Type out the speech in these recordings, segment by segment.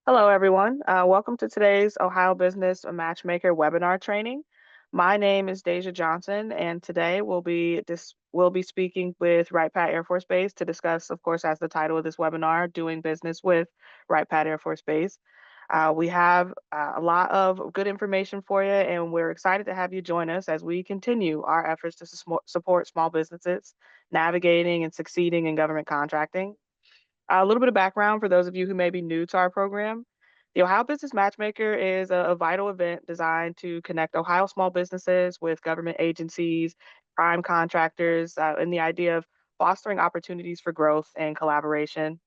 Hello, everyone. Welcome to today's Ohio Business Matchmaker webinar training. My name is Deja Johnson, and today we'll be speaking with Wright Pat Air Force Base to discuss, of course, as the title of this webinar, doing business with Wright Pat Air Force Base. We have a lot of good information for you, and we're excited to have you join us as we continue our efforts to support small businesses navigating and succeeding in government contracting. A little bit of background for those of you who may be new to our program. The Ohio Business Matchmaker is a vital event designed to connect Ohio small businesses with government agencies, prime contractors, and the idea of fostering opportunities for growth and collaboration.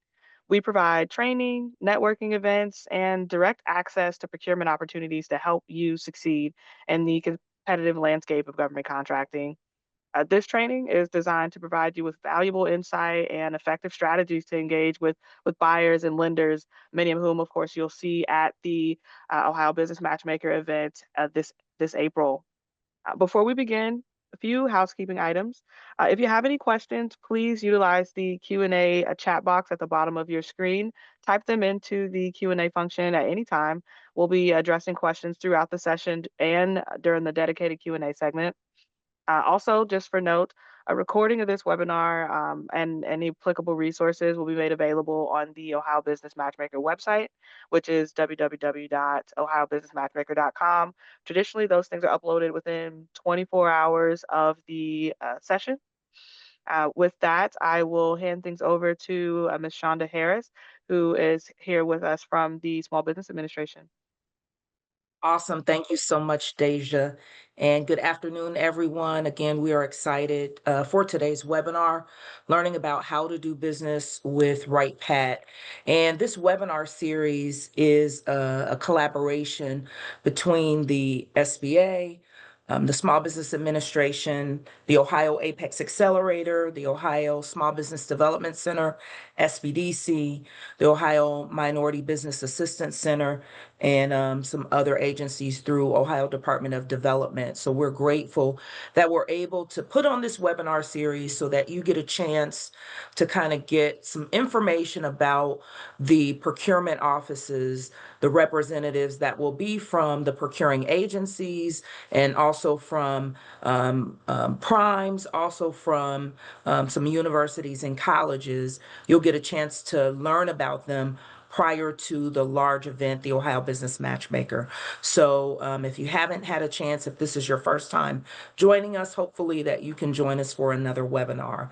We provide training, networking events, and direct access to procurement opportunities to help you succeed in the competitive landscape of government contracting. This training is designed to provide you with valuable insight and effective strategies to engage with buyers and lenders, many of whom, of course, you'll see at the Ohio Business Matchmaker event this April. Before we begin, a few housekeeping items. If you have any questions, please utilize the Q&A chat box at the bottom of your screen. Type them into the Q&A function at any time. We'll be addressing questions throughout the session and during the dedicated Q&A segment. Also, just for note, a recording of this webinar and any applicable resources will be made available on the Ohio Business Matchmaker website, which is www.ohiobusinessmatchmaker.com. Traditionally, those things are uploaded within 24 hours of the session. With that, I will hand things over to Ms. Shonda Harris, who is here with us from the Small Business Administration. Awesome. Thank you so much, Deja. And good afternoon, everyone. Again, we are excited for today's webinar, learning about how to do business with Wright Pat. And this webinar series is a collaboration between the SBA, the Small Business Administration, the Ohio Apex Accelerator, the Ohio Small Business Development Center, SBDC, the Ohio Minority Business Assistance Center, and some other agencies through Ohio Department of Development. So we're grateful that we're able to put on this webinar series so that you get a chance to kind of get some information about the procurement offices, the representatives that will be from the procuring agencies, and also from primes, also from some universities and colleges. You'll get a chance to learn about them prior to the large event, the Ohio Business Matchmaker. So if you haven't had a chance, if this is your first time joining us, hopefully that you can join us for another webinar.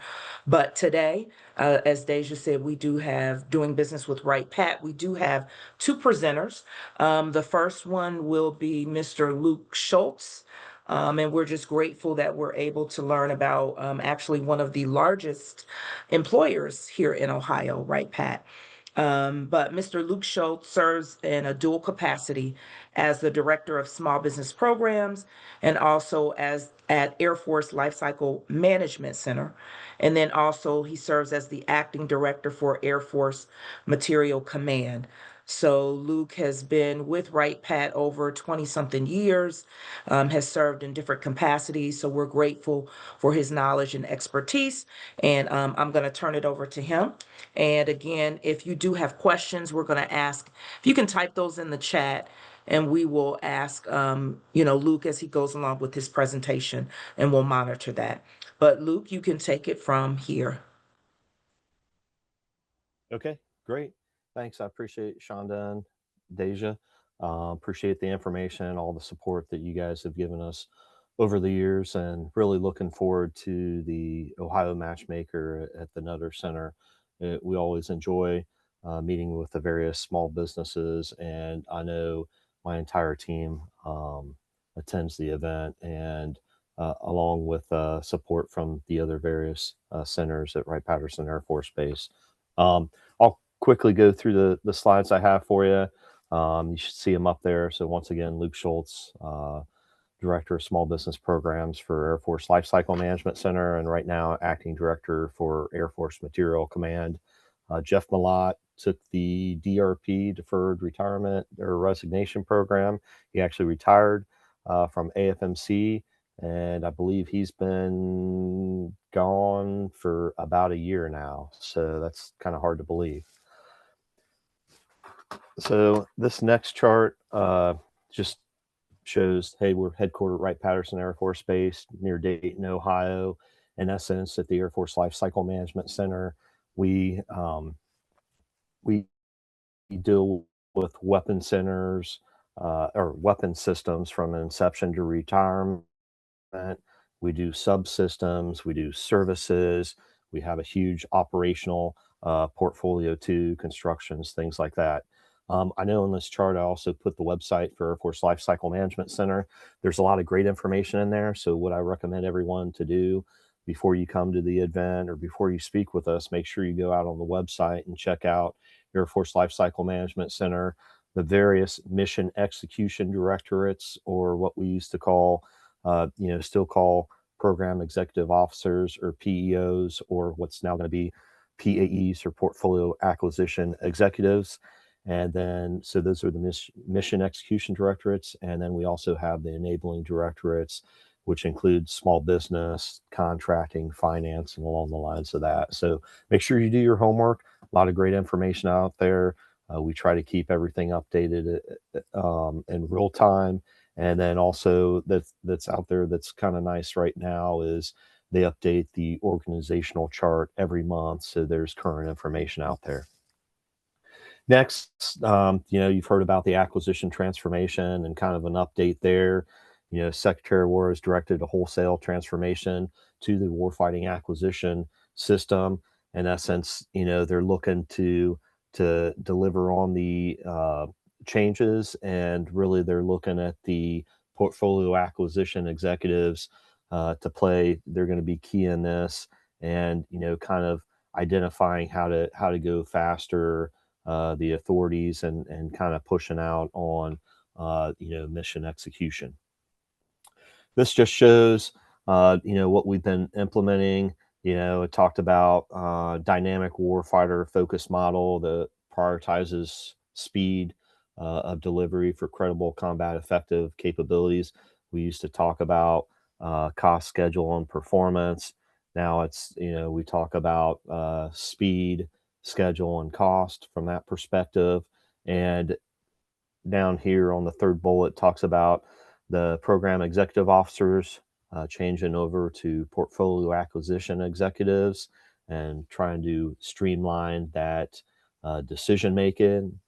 But today, as Deja said, we do have Doing Business with Wright Pat. We do have two presenters. The first one will be Mr. Luke Schultz. And we're just grateful that we're able to learn about actually one of the largest employers here in Ohio, Wright Pat. But Mr. Luke Schultz serves in a dual capacity as the Director of Small Business Programs and also as at Air Force Lifecycle Management Center. And then also he serves as the Acting Director for Air Force Materiel Command. So Luke has been with Wright Pat over 20-something years, has served in different capacities. So we're grateful for his knowledge and expertise. And I'm going to turn it over to him. And again, if you do have questions, we're going to ask, if you can type those in the chat, and we will ask, Luke as he goes along with his presentation, and we'll monitor that. But Luke, you can take it from here. Okay, great. Thanks. I appreciate Shonda and Deja. Appreciate the information and all the support that you guys have given us over the years, and really looking forward to the Ohio Matchmaker at the Nutter Center. We always enjoy meeting with the various small businesses, and I know my entire team attends the event, and along with support from the other various centers at Wright Patterson Air Force Base. I'll quickly go through the slides I have for you. You should see them up there. So once again, Luke Schultz, Director of Small Business Programs for Air Force Lifecycle Management Center, and right now Acting Director for Air Force Materiel Command. Jeff Malott took the DRP, Deferred Retirement or Resignation Program. He actually retired from AFMC, and I believe he's been gone for about a year now. So that's kind of hard to believe. So this next chart just shows, hey, we're headquartered Wright Patterson Air Force Base near Dayton, Ohio. In essence, at the Air Force Life Cycle Management Center, we we deal with weapon centers or weapon systems from inception to retirement. We do subsystems, we do services, we have a huge operational portfolio too, constructions, things like that. I know on this chart, I also put the website for Air Force Life Cycle Management Center. There's a lot of great information in there. So, what I recommend everyone to do before you come to the event or before you speak with us, make sure you go out on the website and check out Air Force Life Cycle Management Center, the various mission execution directorates, or what we used to call, still call program executive officers or PEOs, or what's now going to be PAEs or portfolio acquisition executives. And then, so those are the mission execution directorates. And then we also have the enabling directorates, which include small business, contracting, finance, and along the lines of that. So make sure you do your homework. A lot of great information out there. We try to keep everything updated in real time. And then also that's out there that's kind of nice right now is they update the organizational chart every month. So there's current information out there. Next, you've heard about the acquisition transformation and kind of an update there. Secretary of War has directed a wholesale transformation to the warfighting acquisition system. In essence, they're looking to deliver on the changes, and really they're looking at the portfolio acquisition executives to play. They're going to be key in this, and kind of identifying how to go faster, the authorities, and kind of pushing out on mission execution. This just shows what we've been implementing. It talked about dynamic warfighter focus model that prioritizes speed of delivery for credible combat effective capabilities. We used to talk about cost, schedule, and performance. Now it's we talk about speed, schedule, and cost from that perspective. And down here on the third bullet talks about the program executive officers changing over to portfolio acquisition executives and trying to streamline that decision making,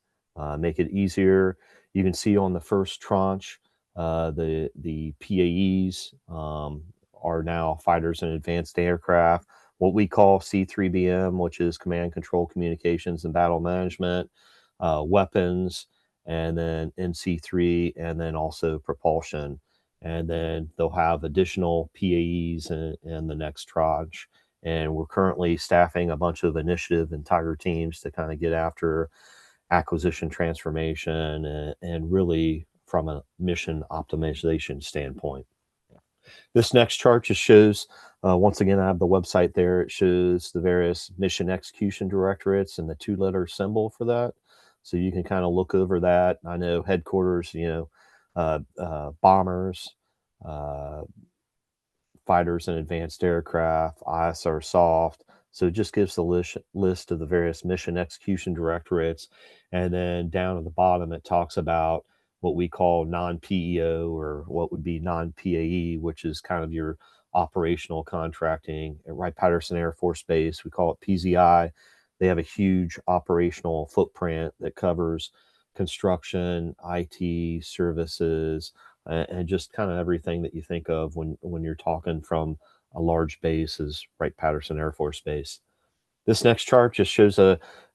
make it easier. You can see on the first tranche, the PAEs are now fighters and advanced aircraft, what we call C3BM, which is command, control, communications, and battle management, weapons, and then NC3, and then also propulsion. And then they'll have additional PAEs in the next tranche. And we're currently staffing a bunch of initiative and Tiger teams to kind of get after acquisition transformation and really from a mission optimization standpoint. This next chart just shows, once again, I have the website there. It shows the various mission execution directorates and the 2-letter symbol for that. So you can kind of look over that. I know headquarters, bombers, fighters and advanced aircraft, ISR soft. So it just gives the list of the various mission execution directorates. And then down at the bottom, it talks about what we call non-PEO, or what would be non-PAE, which is kind of your operational contracting. At Wright Patterson Air Force Base, we call it PZI. They have a huge operational footprint that covers construction, IT, services, and just kind of everything that you think of when you're talking from a large base as Wright Patterson Air Force Base. This next chart just shows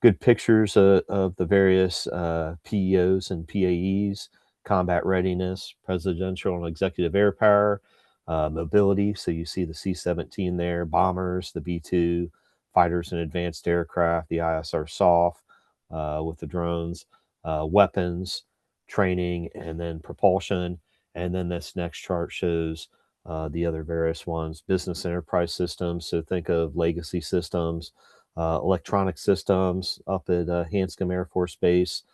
good pictures of the various PEOs and PAEs, combat readiness, presidential and executive air power, mobility. So you see the C-17 there, bombers, the B-2, fighters and advanced aircraft, the ISR soft with the drones, weapons, training, and then propulsion. And then this next chart shows the other various ones, business enterprise systems. So think of legacy systems, electronic systems up at Hanscom Air Force Base,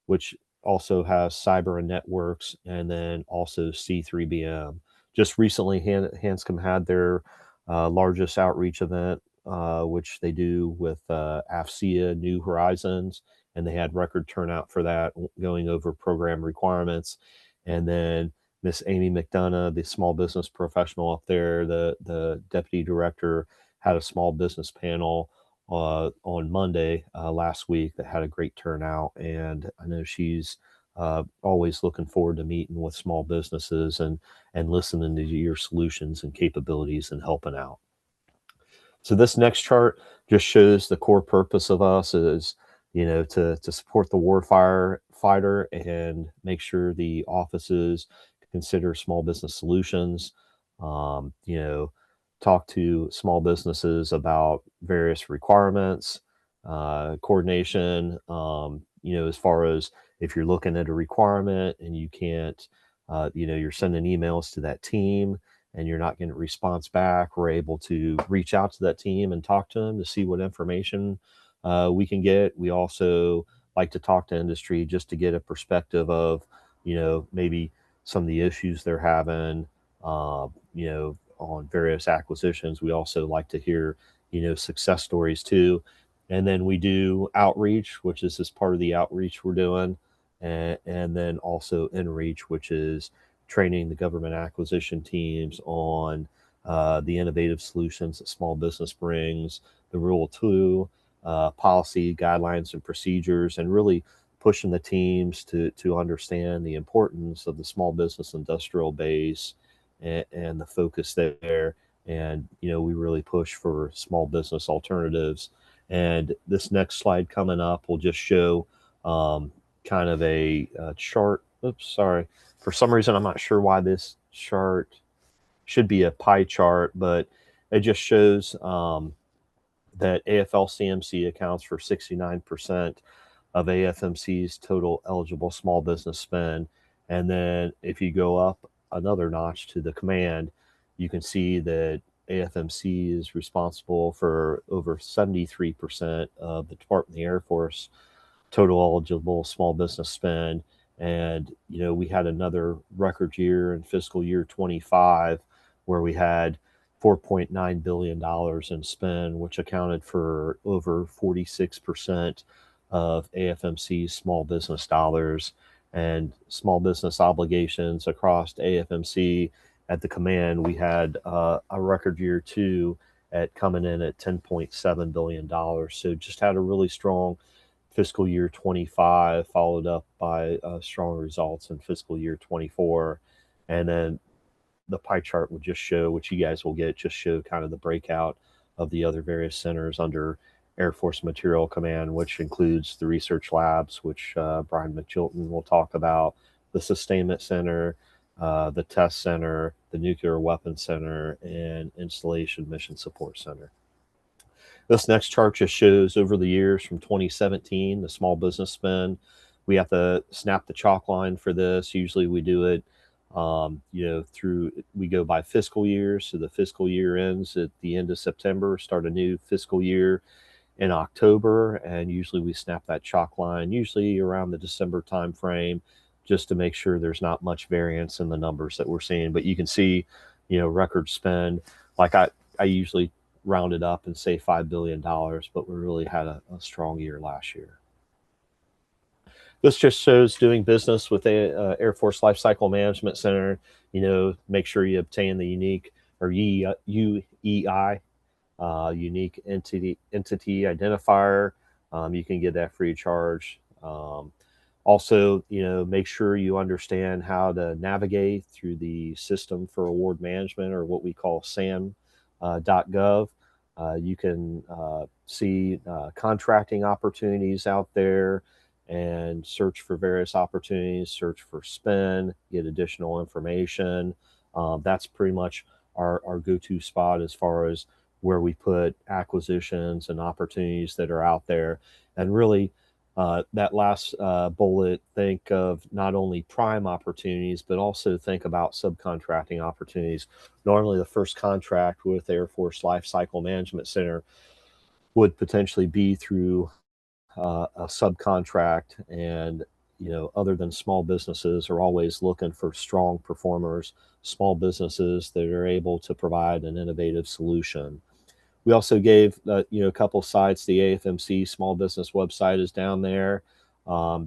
which also has cyber and networks, and then also C3BM. Just recently, Hanscom had their largest outreach event, which they do with AFCEA New Horizons, and they had record turnout for that, going over program requirements. And then Miss Amy McDonough, the small business professional up there, the deputy director, had a small business panel on Monday last week that had a great turnout. And I know she's always looking forward to meeting with small businesses and listening to your solutions and capabilities and helping out. So this next chart just shows the core purpose of us is, to support the warfighter fighter and make sure the offices consider small business solutions. Um, you know, Talk to small businesses about various requirements, coordination. As far as if you're looking at a requirement and you can't, you're sending emails to that team and you're not getting a response back, we're able to reach out to that team and talk to them to see what information we can get. We also like to talk to industry just to get a perspective of, maybe some of the issues they're having, on various acquisitions. We also like to hear, success stories too. And then we do outreach, which is this part of the outreach we're doing. And then also inreach, which is training the government acquisition teams on the innovative solutions that small business brings, the Rule 2, policy, guidelines, and procedures, and really pushing the teams to understand the importance of the small business industrial base and the focus there. And, we really push for small business alternatives. And this next slide coming up will just show kind of a chart. Oops, sorry. For some reason, I'm not sure why this chart should be a pie chart, but it just shows that AFL-CMC accounts for 69% of AFMC's total eligible small business spend. And then if you go up another notch to the command, you can see that AFMC is responsible for over 73% of the Department of the Air Force total eligible small business spend. And, we had another record year in fiscal year 25 where we had $4.9 billion in spend, which accounted for over 46% of AFMC's small business dollars and small business obligations across AFMC. At the command, we had a record year too at coming in at $10.7 billion. So just had a really strong fiscal year 25, followed up by strong results in fiscal year 24. And then the pie chart would just show, which you guys will get, just show kind of the breakout of the other various centers under Air Force Materiel Command, which includes the research labs, which Brian McChilton will talk about, the Sustainment Center, the Test Center, the Nuclear Weapons Center, and Installation Mission Support Center. This next chart just shows over the years from 2017, the small business spend. We have to snap the chalk line for this. Usually we do it, we go by fiscal years. So the fiscal year ends at the end of September, start a new fiscal year in October. And usually we snap that chalk line, usually around the December timeframe, just to make sure there's not much variance in the numbers that we're seeing. But you can see, record spend. Like I usually round it up and say $5 billion, but we really had a strong year last year. This just shows doing business with the Air Force Lifecycle Management Center. Make sure you obtain the unique or UEI, unique entity identifier. You can get that free of charge. Also, make sure you understand how to navigate through the System for Award Management, or what we call SAM.gov. You can see contracting opportunities out there and search for various opportunities, search for spend, get additional information. That's pretty much our go-to spot as far as where we put acquisitions and opportunities that are out there. And really, that last bullet, think of not only prime opportunities, but also think about subcontracting opportunities. Normally, the first contract with Air Force Lifecycle Management Center would potentially be through a subcontract. And, other than small businesses are always looking for strong performers, small businesses that are able to provide an innovative solution. We also gave a couple sites. The AFMC small business website is down there.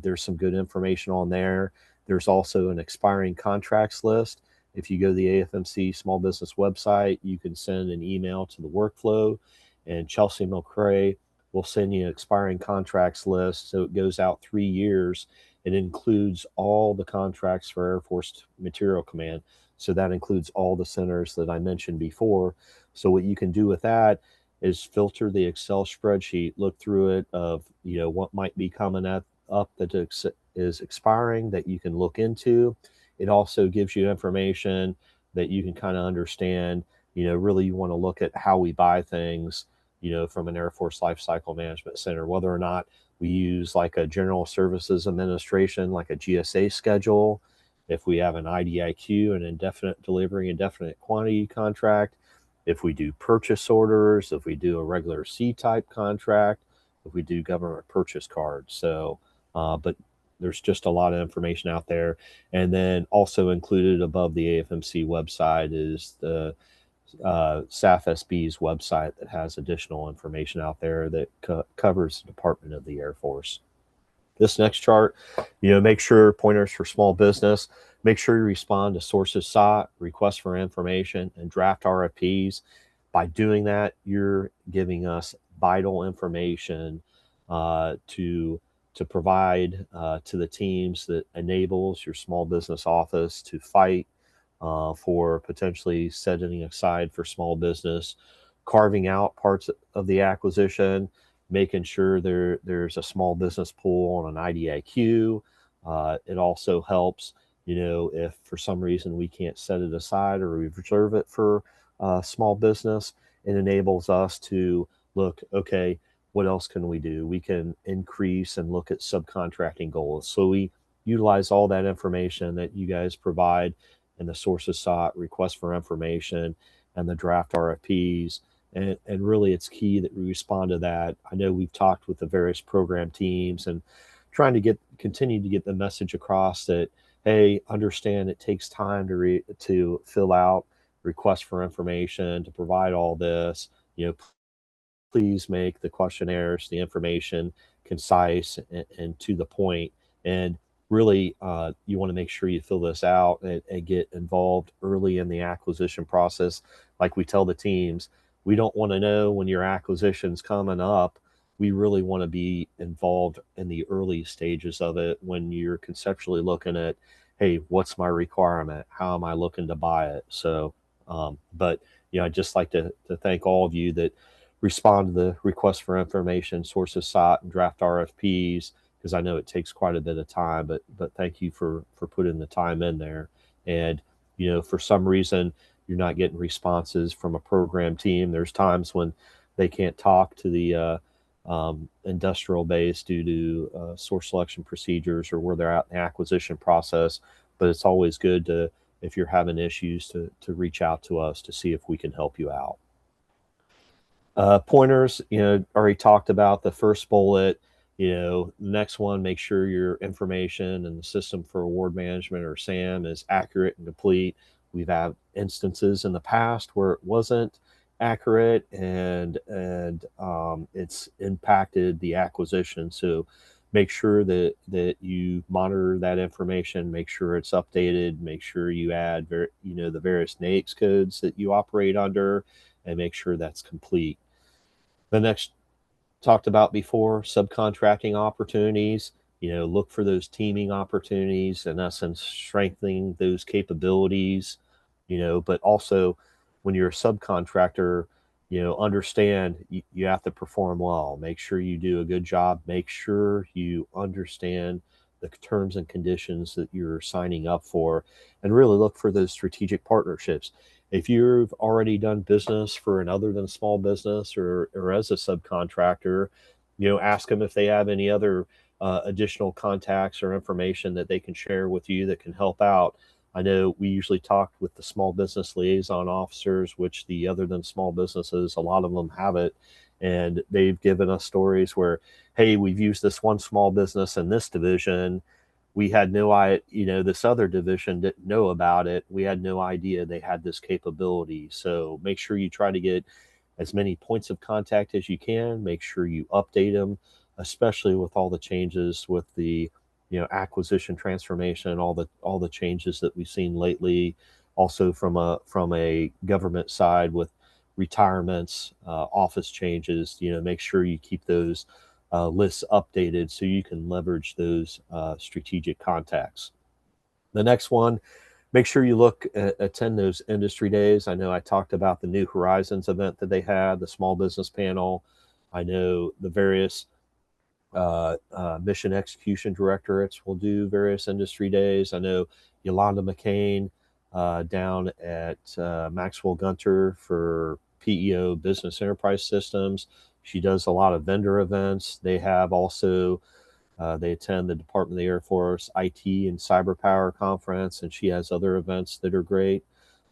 There's some good information on there. There's also an expiring contracts list. If you go to the AFMC small business website, you can send an email to the workflow, and Chelsea McCrae will send you an expiring contracts list. So it goes out 3 years. It includes all the contracts for Air Force Materiel Command. So that includes all the centers that I mentioned before. So what you can do with that is filter the Excel spreadsheet, look through it of what might be coming up that is expiring that you can look into. It also gives you information that you can kind of understand. Really you want to look at how we buy things, from an Air Force Life Cycle Management Center, whether or not we use like a General Services Administration, like a GSA schedule, if we have an IDIQ, an indefinite delivery, indefinite quantity contract, if we do purchase orders, if we do a regular C-type contract, if we do government purchase cards. So, but there's just a lot of information out there. And then also included above the AFMC website is the SAF-SB's website that has additional information out there that covers the Department of the Air Force. This next chart, make sure pointers for small business, make sure you respond to sources sought, requests for information, and draft RFPs. By doing that, you're giving us vital information to provide to the teams that enables your small business office to fight for potentially setting aside for small business, carving out parts of the acquisition, making sure there's a small business pool on an IDIQ. It also helps, if for some reason we can't set it aside or we reserve it for small business, it enables us to look, okay, what else can we do? We can increase and look at subcontracting goals. So we utilize all that information that you guys provide and the sources sought, requests for information, and the draft RFPs. And really it's key that we respond to that. I know we've talked with the various program teams and trying to continue to get the message across that, hey, understand it takes time to fill out requests for information, to provide all this. Please make the questionnaires, the information concise and to the point. And really, you want to make sure you fill this out and get involved early in the acquisition process. Like we tell the teams, we don't want to know when your acquisition's coming up. We really want to be involved in the early stages of it when you're conceptually looking at, hey, what's my requirement? How am I looking to buy it? So, but I'd just like to thank all of you that respond to the request for information, sources sought, and draft RFPs, because I know it takes quite a bit of time, but thank you for putting the time in there. And, for some reason, you're not getting responses from a program team. There's times when they can't talk to the industrial base due to source selection procedures or where they're at in the acquisition process. But it's always good to, if you're having issues, to reach out to us to see if we can help you out. Pointers, already talked about the first bullet. The next one, make sure your information and the system for award management, or SAM, is accurate and complete. We've had instances in the past where it wasn't accurate and it's impacted the acquisition. So make sure that you monitor that information, make sure it's updated, make sure you add the various NAICS codes that you operate under, and make sure that's complete. The next, talked about before, subcontracting opportunities. Look for those teaming opportunities, in essence, strengthening those capabilities. But also when you're a subcontractor, understand you have to perform well. Make sure you do a good job. Make sure you understand the terms and conditions that you're signing up for, and really look for those strategic partnerships. If you've already done business for another than small business or as a subcontractor, ask them if they have any other additional contacts or information that they can share with you that can help out. I know we usually talk with the small business liaison officers, which the other than small businesses, a lot of them have it. And they've given us stories where, hey, we've used this one small business in this division. We had no idea, this other division didn't know about it. We had no idea they had this capability. So make sure you try to get as many points of contact as you can. Make sure you update them, especially with all the changes with the acquisition transformation, all the changes that we've seen lately. Also from a government side with retirements, office changes. Make sure you keep those lists updated so you can leverage those strategic contacts. The next one, make sure you attend those industry days. I know I talked about the New Horizons event that they had, the small business panel. I know the various mission execution directorates will do various industry days. I know Yolanda McCain down at Maxwell Gunter for PEO Business Enterprise Systems. She does a lot of vendor events. They have also they attend the Department of the Air Force IT and Cyber Power Conference, and she has other events that are great.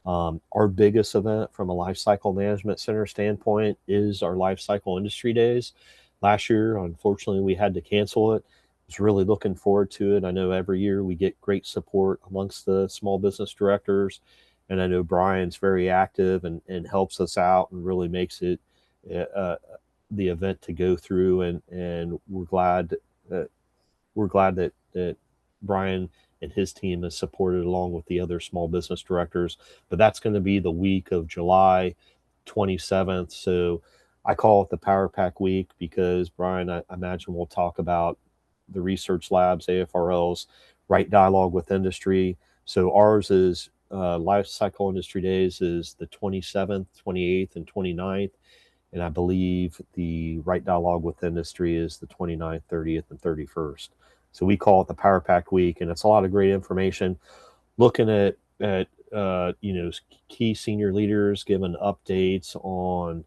Our biggest event from a lifecycle management center standpoint is our lifecycle industry days. Last year, unfortunately, we had to cancel it. I was really looking forward to it. I know every year we get great support amongst the small business directors, and I know Brian's very active and helps us out and really makes it uh, the event to go through. And we're glad that Brian and his team has supported along with the other small business directors. But that's going to be the week of July 27th. So I call it the Power Pack Week because Brian, I imagine we'll talk about the research labs, AFRLs, right dialogue with industry. So ours is Life Cycle Industry Days is the 27th, 28th, and 29th. And I believe the right dialogue with industry is the 29th, 30th, and 31st. So we call it the Power Pack Week, and it's a lot of great information. Looking at key senior leaders giving updates on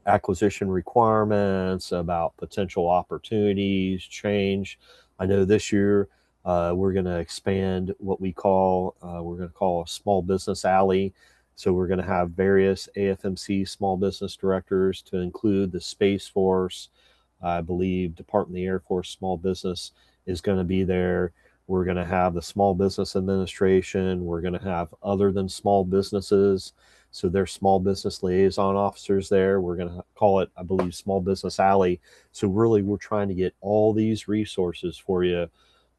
acquisition requirements, about potential opportunities, change. I know this year we're going to expand what we're going to call a small business alley. So we're going to have various AFMC small business directors to include the Space Force. I believe Department of the Air Force Small Business is going to be there. We're going to have the Small Business Administration. We're going to have other than small businesses. So there's small business liaison officers there. We're going to call it, I believe, Small Business Alley. So really, we're trying to get all these resources for you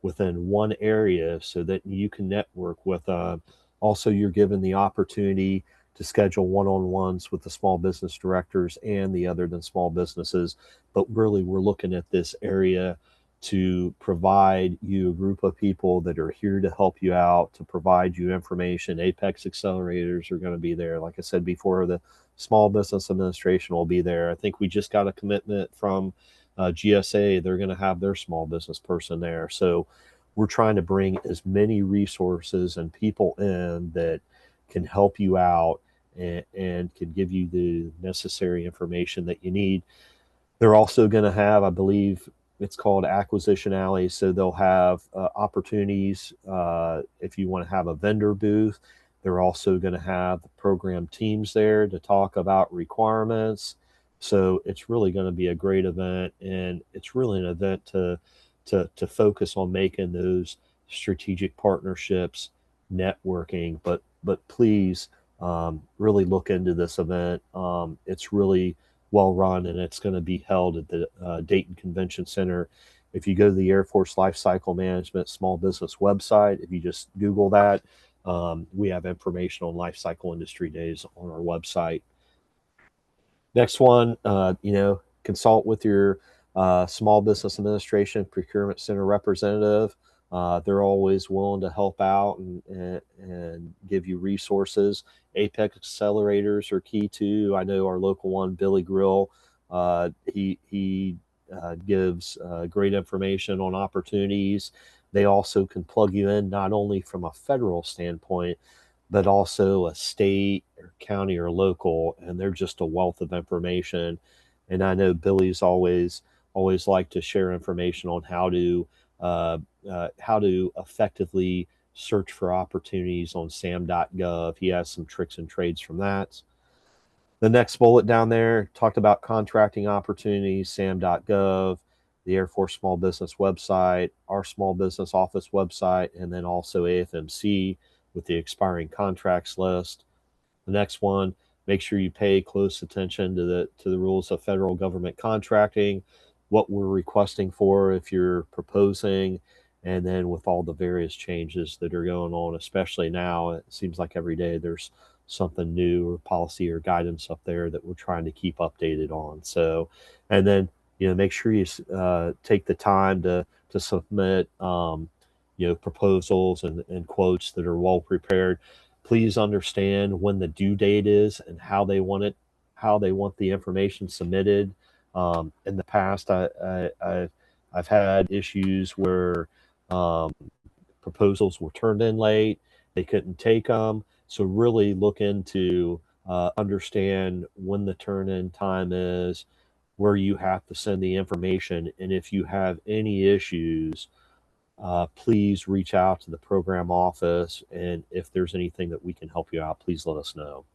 within one area so that you can network with. Also, you're given the opportunity to schedule one-on-ones with the small business directors and the other than small businesses. But really, we're looking at this area to provide you a group of people that are here to help you out, to provide you information. Apex accelerators are going to be there. Like I said before, the Small Business Administration will be there. I think we just got a commitment from GSA. They're going to have their small business person there. So we're trying to bring as many resources and people in that can help you out and can give you the necessary information that you need. They're also going to have, I believe, it's called Acquisition Alley. So they'll have opportunities if you want to have a vendor booth. They're also going to have the program teams there to talk about requirements. So it's really going to be a great event, and it's really an event to focus on making those strategic partnerships, networking. But please really look into this event. It's really well run, and it's going to be held at the Dayton Convention Center. If you go to the Air Force Lifecycle Management Small Business website, if you just Google that, we have information on Lifecycle Industry Days on our website. Next one, consult with your Small Business Administration Procurement Center representative. They're always willing to help out and give you resources. Apex accelerators are key too. I know our local one, Billy Grill, he gives great information on opportunities. They also can plug you in not only from a federal standpoint, but also a state or county or local, and they're just a wealth of information. And I know Billy's always like to share information on how to effectively search for opportunities on sam.gov. He has some tricks and trades from that. The next bullet down there talked about contracting opportunities, sam.gov, the Air Force Small Business website, our Small Business Office website, and then also AFMC with the expiring contracts list. The next one, make sure you pay close attention to the rules of federal government contracting, what we're requesting for if you're proposing, and then with all the various changes that are going on, especially now, it seems like every day there's something new or policy or guidance up there that we're trying to keep updated on. So, and then make sure you take the time to submit proposals and quotes that are well prepared. Please understand when the due date is and how they want the information submitted. In the past, I've had issues where um, proposals were turned in late, they couldn't take them. So really look into understand when the turn in time is, where you have to send the information, and if you have any issues, please reach out to the program office. And if there's anything that we can help you out, please let us know.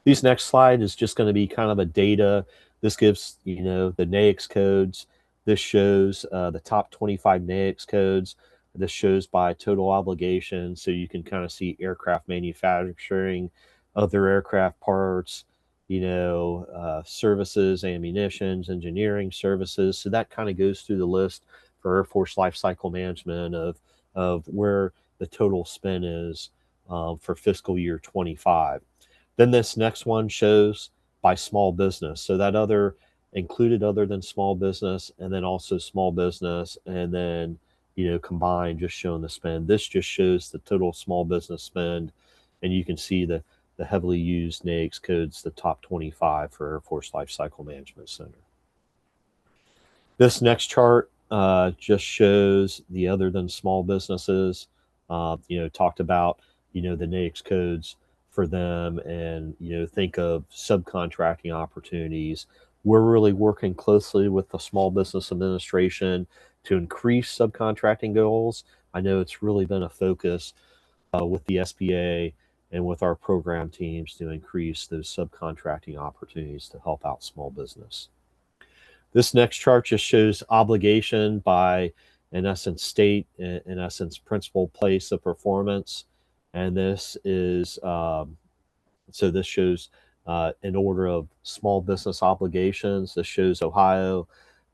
These next slide is just going to be kind of a data. This gives, the NAICS codes. This shows the top 25 NAICS codes. This shows by total obligation. So you can kind of see aircraft manufacturing, other aircraft parts, services, ammunitions, engineering services. So that kind of goes through the list for Air Force Lifecycle Management of where the total spend is for fiscal year 25. Then this next one shows by small business. So that other included other than small business, and then also small business, and then combined, just showing the spend. This just shows the total small business spend, and you can see the heavily used NAICS codes, the top 25 for Air Force Lifecycle Management Center. This next chart just shows the other than small businesses. Talked about the NAICS codes for them, and think of subcontracting opportunities. We're really working closely with the Small Business Administration to increase subcontracting goals. I know it's really been a focus with the SBA and with our program teams to increase those subcontracting opportunities to help out small business. This next chart just shows obligation by, in essence, state, in essence, principal place of performance. And this is, so this shows in order of small business obligations. This shows Ohio,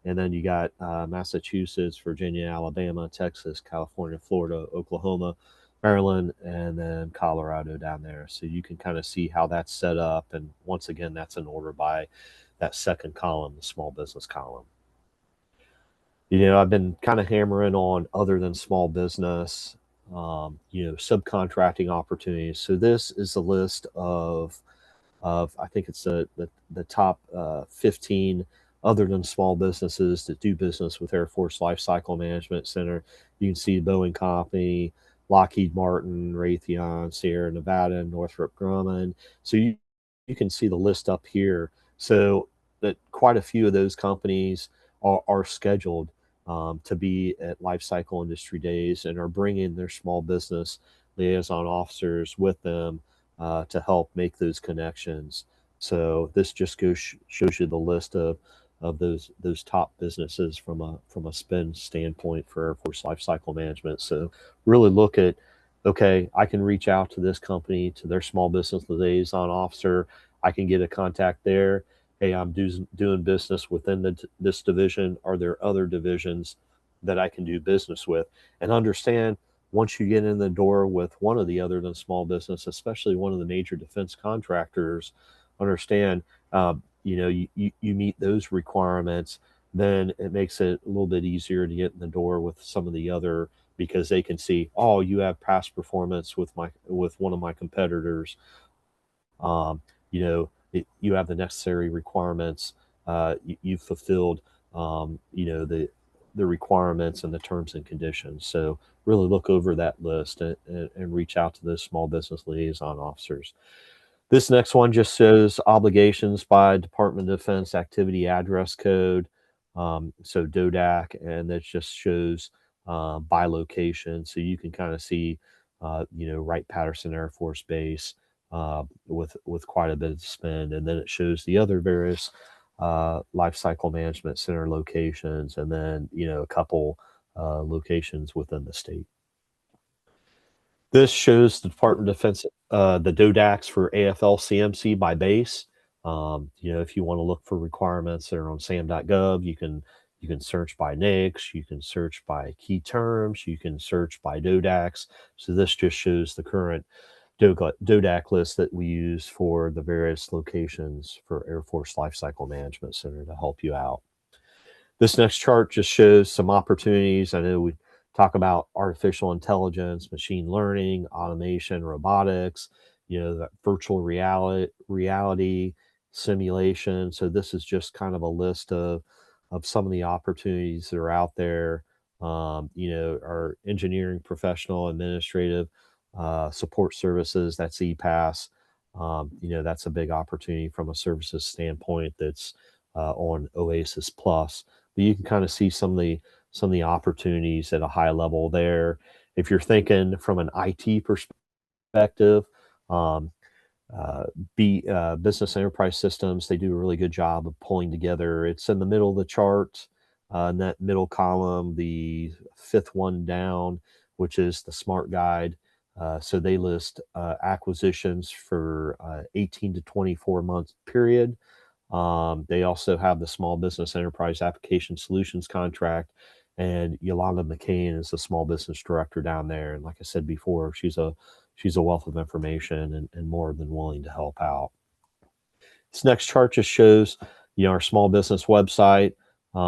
and then you got Massachusetts, Virginia, Alabama, Texas, California, Florida, Oklahoma, Maryland, and then Colorado down there. So you can kind of see how that's set up. And once again, that's in order by that second column, the small business column. I've been kind of hammering on other than small business, subcontracting opportunities. So this is the list of I think it's the top 15 other than small businesses that do business with Air Force Lifecycle Management Center. You can see Boeing Company, Lockheed Martin, Raytheon, Sierra Nevada, and Northrop Grumman. So you can see the list up here. So that quite a few of those companies are scheduled to be at Life Cycle Industry Days and are bringing their small business liaison officers with them to help make those connections. So this just shows you the list of those top businesses from a spend standpoint for Air Force Lifecycle Management. So really look at, okay, I can reach out to this company, to their small business liaison officer. I can get a contact there. Hey, I'm doing business within this division. Are there other divisions that I can do business with? And understand, once you get in the door with one of the other than small business, especially one of the major defense contractors, understand, you meet those requirements, then it makes it a little bit easier to get in the door with some of the other, because they can see, oh, you have past performance with one of my competitors. You have the necessary requirements. You've fulfilled, the requirements and the terms and conditions. So really look over that list and reach out to those small business liaison officers. This next one just shows obligations by Department of Defense Activity Address Code, so DODAC, and that just shows by location. So you can kind of see, Wright Patterson Air Force Base with quite a bit of spend, and then it shows the other various life cycle management center locations, and then a couple locations within the state. This shows the Department of Defense, the DODAX for AFL-CMC by base. If you want to look for requirements that are on sam.gov, you can search by NAICS, you can search by key terms, you can search by DODAX. So this just shows the current DODAC list that we use for the various locations for Air Force Lifecycle Management Center to help you out. This next chart just shows some opportunities. I know we talk about artificial intelligence, machine learning, automation, robotics, that virtual reality, simulation. So this is just kind of a list of some of the opportunities that are out there. Our engineering, professional, administrative, support services, that's EPAS. That's a big opportunity from a services standpoint that's on Oasis Plus. But you can kind of see some of the opportunities at a high level there. If you're thinking from an IT perspective, um, uh, Business Enterprise Systems, they do a really good job of pulling together. It's in the middle of the chart, in that middle column, the fifth one down, which is the Smart Guide. So they list acquisitions for 18 to 24 month period. They also have the Small Business Enterprise Application Solutions contract, and Yolanda McCain is the small business director down there. And like I said before, she's a wealth of information and more than willing to help out. This next chart just shows, our small business website. A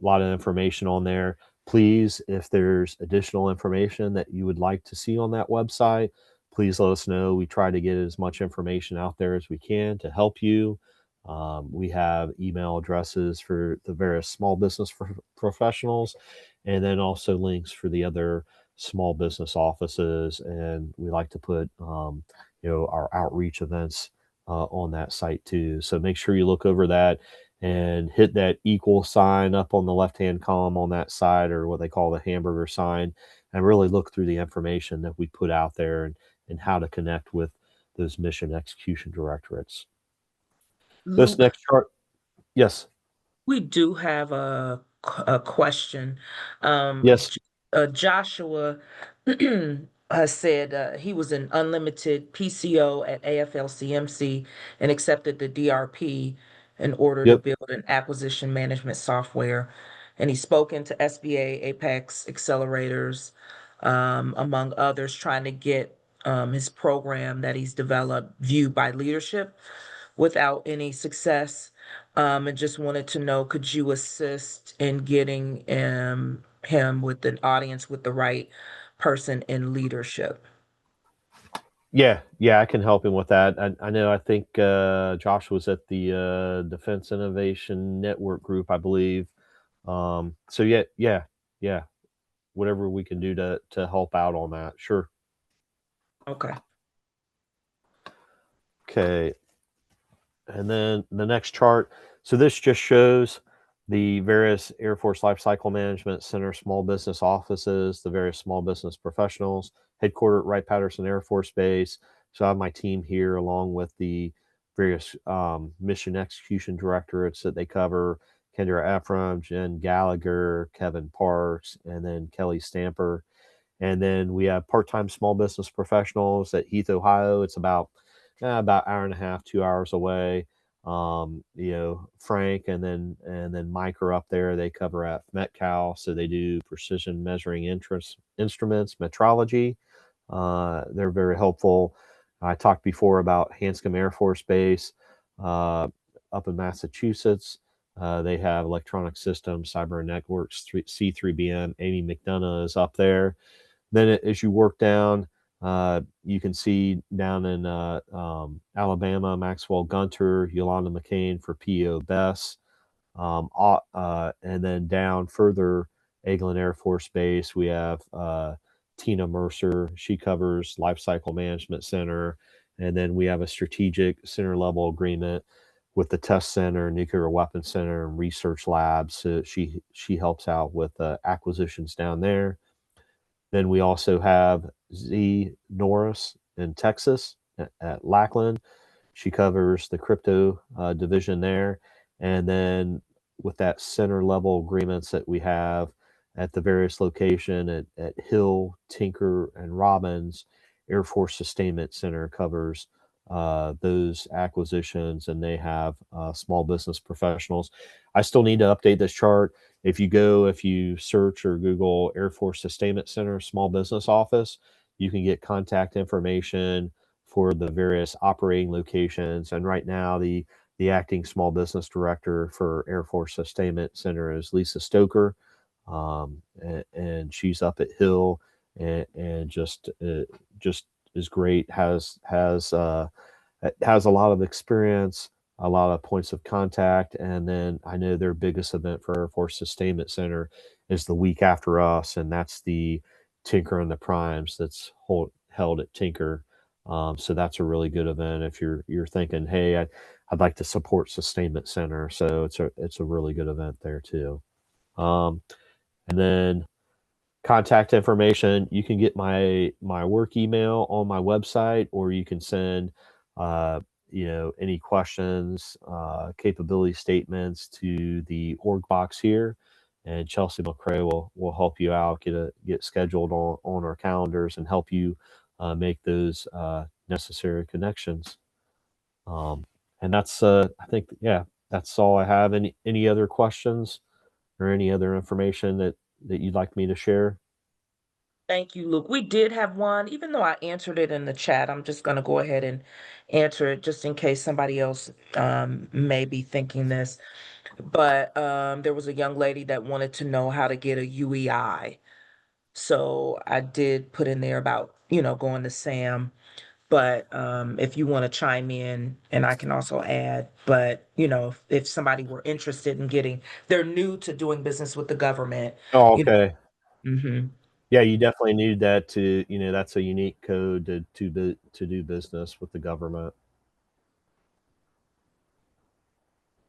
lot of information on there. Please, if there's additional information that you would like to see on that website, please let us know. We try to get as much information out there as we can to help you. We have email addresses for the various small business professionals, and then also links for the other small business offices. And we like to put, our outreach events on that site too. So make sure you look over that and hit that equal sign up on the left-hand column on that side, or what they call the hamburger sign, and really look through the information that we put out there and how to connect with those mission execution directorates. This Luke, next chart, yes, we do have a question. yes, Joshua has said he was an unlimited PCO at AFL-CMC and accepted the DRP in order to yep, build an acquisition management software. And he's spoken to SBA, Apex, accelerators, among others, trying to get his program that he's developed viewed by leadership without any success. And just wanted to know, could you assist in getting him with an audience with the right person in leadership? yeah, I can help him with that. I know. I think Josh was at the Defense Innovation Network group, I believe. So yeah. Whatever we can do to help out on that, sure. Okay. Okay. And then the next chart. So this just shows the various Air Force Lifecycle Management Center small business offices, the various small business professionals, headquartered at Wright Patterson Air Force Base. So I have my team here along with the various mission execution directorates that they cover: Kendra Ephraim, Jen Gallagher, Kevin Parks, and then Kelly Stamper. And then we have part-time small business professionals at Heath, Ohio. It's about hour and a half, 2 hours away. Frank and then Mike are up there. They cover at Metcal, so they do precision measuring instruments, metrology. They're very helpful. I talked before about Hanscom Air Force Base uh, up in Massachusetts. They have electronic systems, cyber networks, C3BM. Amy McDonough is up there. Then as you work down, you can see down in Alabama, Maxwell Gunter, Yolanda McCain for PO Bess. And then down further, Eglin Air Force Base, we have Tina Mercer. She covers Lifecycle Management Center. And then we have a strategic center level agreement with the Test Center, Nuclear Weapons Center, and Research Labs. So she helps out with acquisitions down there. Then we also have Z Norris in Texas at Lackland. She covers the crypto division there. And then with that center level agreements that we have, at the various location at Hill, Tinker, and Robbins. Air Force Sustainment Center covers those acquisitions, and they have small business professionals. I still need to update this chart. If you search or Google Air Force Sustainment Center Small Business Office, you can get contact information for the various operating locations. And right now, the acting small business director for Air Force Sustainment Center is Lisa Stoker, and she's up at Hill, and just is great. Has a lot of experience, a lot of points of contact, and then I know their biggest event for Air Force Sustainment Center is the week after us, and that's the Tinker and the Primes that's held at Tinker. So that's a really good event if you're thinking, hey, I'd like to support Sustainment Center. So it's a really good event there too. Um, and then contact information, you can get my work email on my website, or you can send uh, any questions, capability statements to the org box here, and Chelsea McCrae will help you out, get scheduled on our calendars, and help you make those necessary connections. um, and that's I think, yeah, that's all I have. Any other questions or any other information that you'd like me to share? Thank you, Luke. We did have one, even though I answered it in the chat, I'm just going to go ahead and answer it just in case somebody else may be thinking this. But there was a young lady that wanted to know how to get a UEI. So I did put in there about, going to SAM. But if you want to chime in, and I can also add, but if somebody were interested in they're new to doing business with the government, Oh, you okay. know. Yeah, you definitely need that that's a unique code to do business with the government.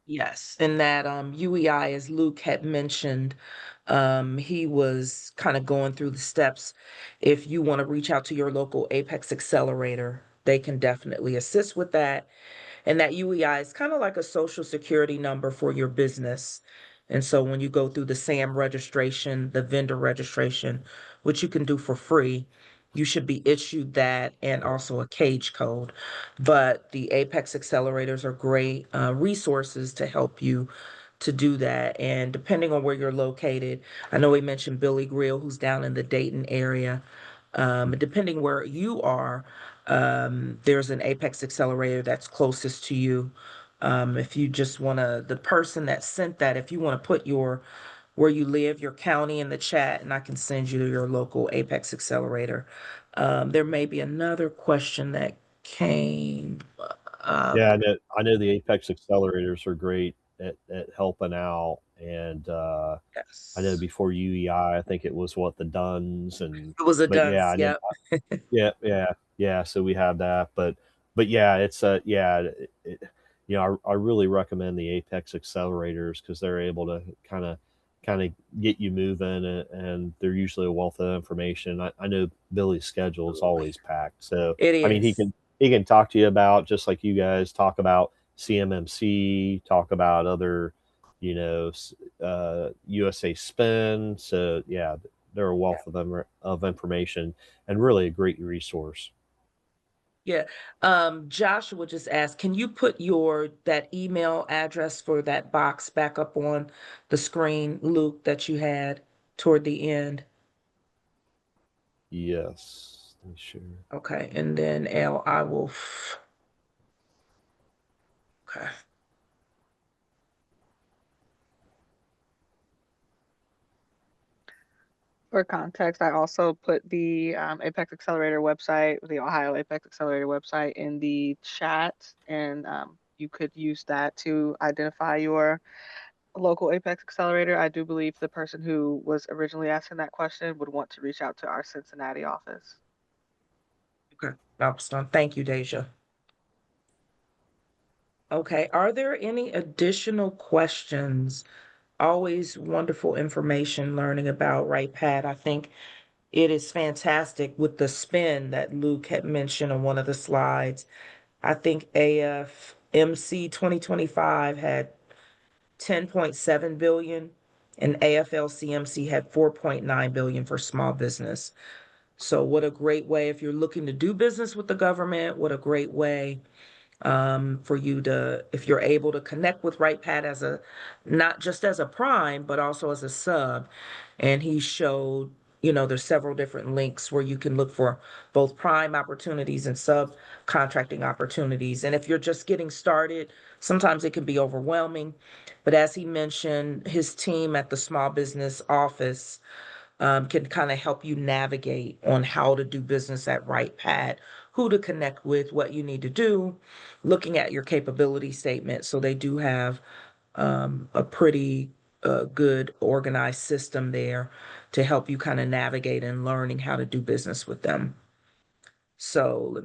Yes, and that UEI, as Luke had mentioned, he was kind of going through the steps. If you want to reach out to your local Apex Accelerator, they can definitely assist with that. And that UEI is kind of like a social security number for your business. And so when you go through the SAM registration, the vendor registration, which you can do for free, you should be issued that and also a cage code. But the Apex accelerators are great resources to help you to do that. And depending on where you're located, I know we mentioned Billy Grill, who's down in the Dayton area. Depending where you are, there's an Apex accelerator that's closest to you. If you just want to, the person that sent that, if you want to put where you live, your county in the chat, and I can send you to your local Apex accelerator. There may be another question that came Yeah, up. I know the Apex accelerators are great at helping out, and I know Yes. before UEI, I think it was what the Duns, and It was a but yeah, dunce. I know. Yep. Yeah, yeah, yeah. So we have that, but yeah, it's I really recommend the Apex accelerators because they're able to kind of get you moving, and they're usually a wealth of information. I know Billy's schedule is Absolutely. always packed, so It I mean is. he can talk to you about, just like you guys talk about CMMC, talk about other USA Spin. So yeah, they're a wealth of information, and really a great resource. Yeah. Joshua just asked, can you put that email address for that box back up on the screen, Luke, that you had toward the end? Yes, let me share. Okay. And then L, I will. Okay. For context, I also put the Apex Accelerator website, the Ohio Apex Accelerator website, in the chat, and you could use that to identify your local Apex Accelerator. I do believe the person who was originally asking that question would want to reach out to our Cincinnati office. Okay. That's done. Thank you, Deja. Okay. Are there any additional questions? Always wonderful information learning about Right Pat. I think it is fantastic with the spin that Luke had mentioned on one of the slides. I think AFMC 2025 had 10.7 billion. and AFL-CMC had 4.9 billion for small business. So what a great way, if you're looking to do business with the government, what a great way for you to, if you're able to connect with Wright Pat as a, not just as a prime, but also as a sub. And he showed, there's several different links where you can look for both prime opportunities and subcontracting opportunities. And if you're just getting started, sometimes it can be overwhelming. But as he mentioned, his team at the small business office can kind of help you navigate on how to do business at Wright Pat, who to connect with, what you need to do, looking at your capability statement. So they do have a pretty good organized system there to help you kind of navigate and learning how to do business with them. So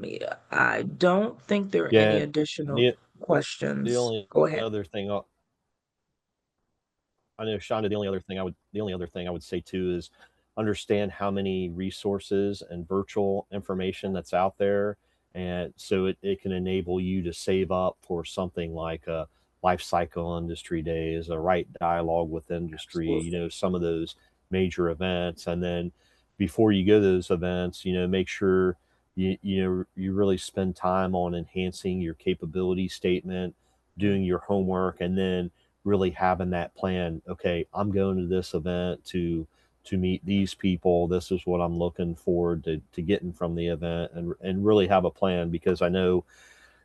I don't think there are any Yeah, additional the questions. only Go ahead. other thing I know, Shonda, the only other thing I would say too is understand how many resources and virtual information that's out there. And so it can enable you to save up for something like a life cycle industry days, a right dialogue with industry, Absolutely. some of those major events. And then before you go to those events, make sure you really spend time on enhancing your capability statement, doing your homework, and then really having that plan. Okay, I'm going to this event to meet these people. This is what I'm looking forward to getting from the event, and really have a plan, because I know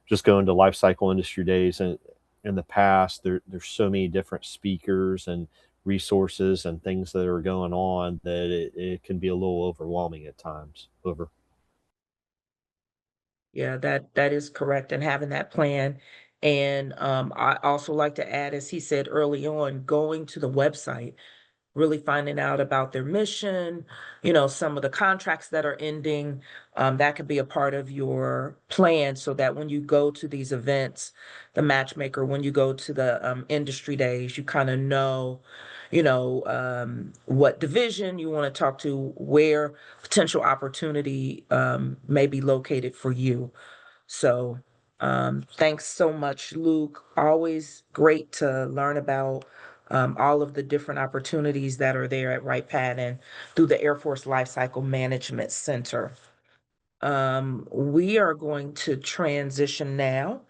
just going to life cycle industry days and in the past, there's so many different speakers and resources and things that are going on that it can be a little overwhelming at times. Over. Yeah, that is correct, and having that plan. And I also like to add, as he said early on, going to the website, really finding out about their mission, some of the contracts that are ending. That could be a part of your plan so that when you go to these events, the matchmaker, when you go to the industry days, you kind of know, what division you want to talk to, where potential opportunity may be located for you. So thanks so much, Luke. Always great to learn about all of the different opportunities that are there at Wright Pat and through the Air Force Lifecycle Management Center. We are going to transition now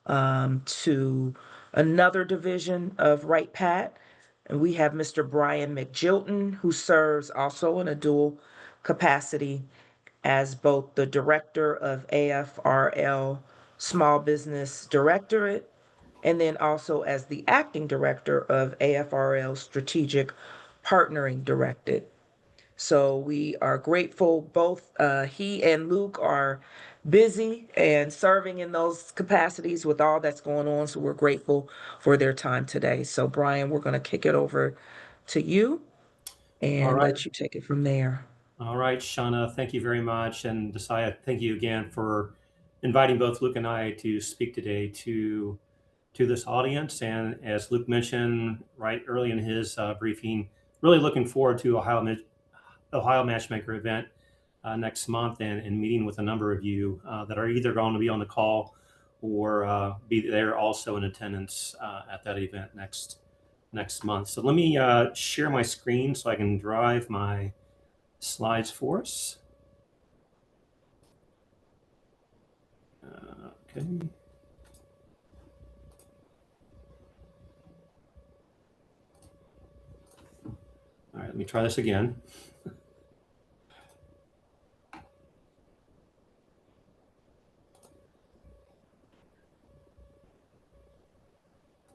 to another division of Wright Pat. And we have Mr. Brian McJilton, who serves also in a dual capacity as both the director of AFRL Small Business Directorate and then also as the acting director of AFRL Strategic Partnering Directorate. So we are grateful. Both he and Luke are busy and serving in those capacities with all that's going on. So we're grateful for their time today. So Brian, we're going to kick it over to you All and right. let you take it from there. All right, Shauna, thank you very much. And Desaya, thank you again for inviting both Luke and I to speak today to this audience. And as Luke mentioned right early in his briefing, really looking forward to Ohio Matchmaker event next month, and meeting with a number of you that are either going to be on the call or be there also in attendance at that event next month. So let me share my screen so I can drive my slides for us. Okay. All right, let me try this again.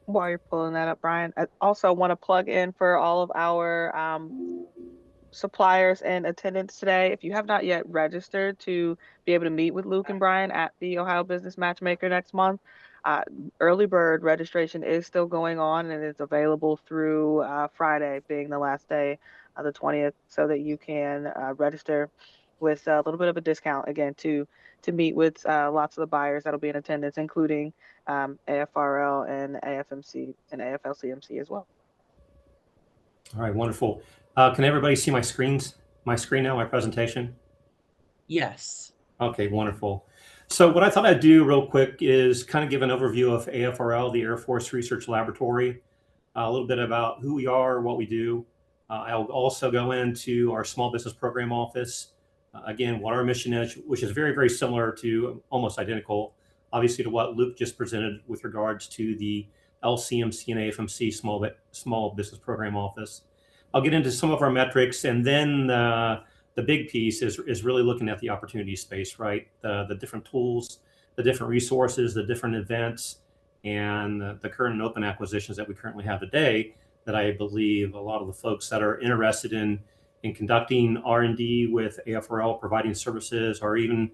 While you're pulling that up, Brian, I also want to plug in for all of our suppliers in attendance today. If you have not yet registered to be able to meet with Luke and Brian at the Ohio Business Matchmaker next month, uh, early bird registration is still going on, and it's available through Friday being the last day of the 20th, so that you can register with a little bit of a discount again to meet with lots of the buyers that'll be in attendance, including AFRL and AFMC and AFL-CMC as well. All right, wonderful. Can everybody see my screen now, my presentation? Yes. Okay, wonderful. So what I thought I'd do real quick is kind of give an overview of AFRL, the Air Force Research Laboratory. a little bit about who we are, what we do. I'll also go into our small business program office. Again, what our mission is, which is very, very similar to, almost identical, obviously, to what Luke just presented with regards to the LCMC and AFMC small business program office. I'll get into some of our metrics, and then the big piece is really looking at the opportunity space, right? The different tools, the different resources, the different events, and the current and open acquisitions that we currently have today, that I believe a lot of the folks that are interested in conducting R&D with AFRL, providing services, or even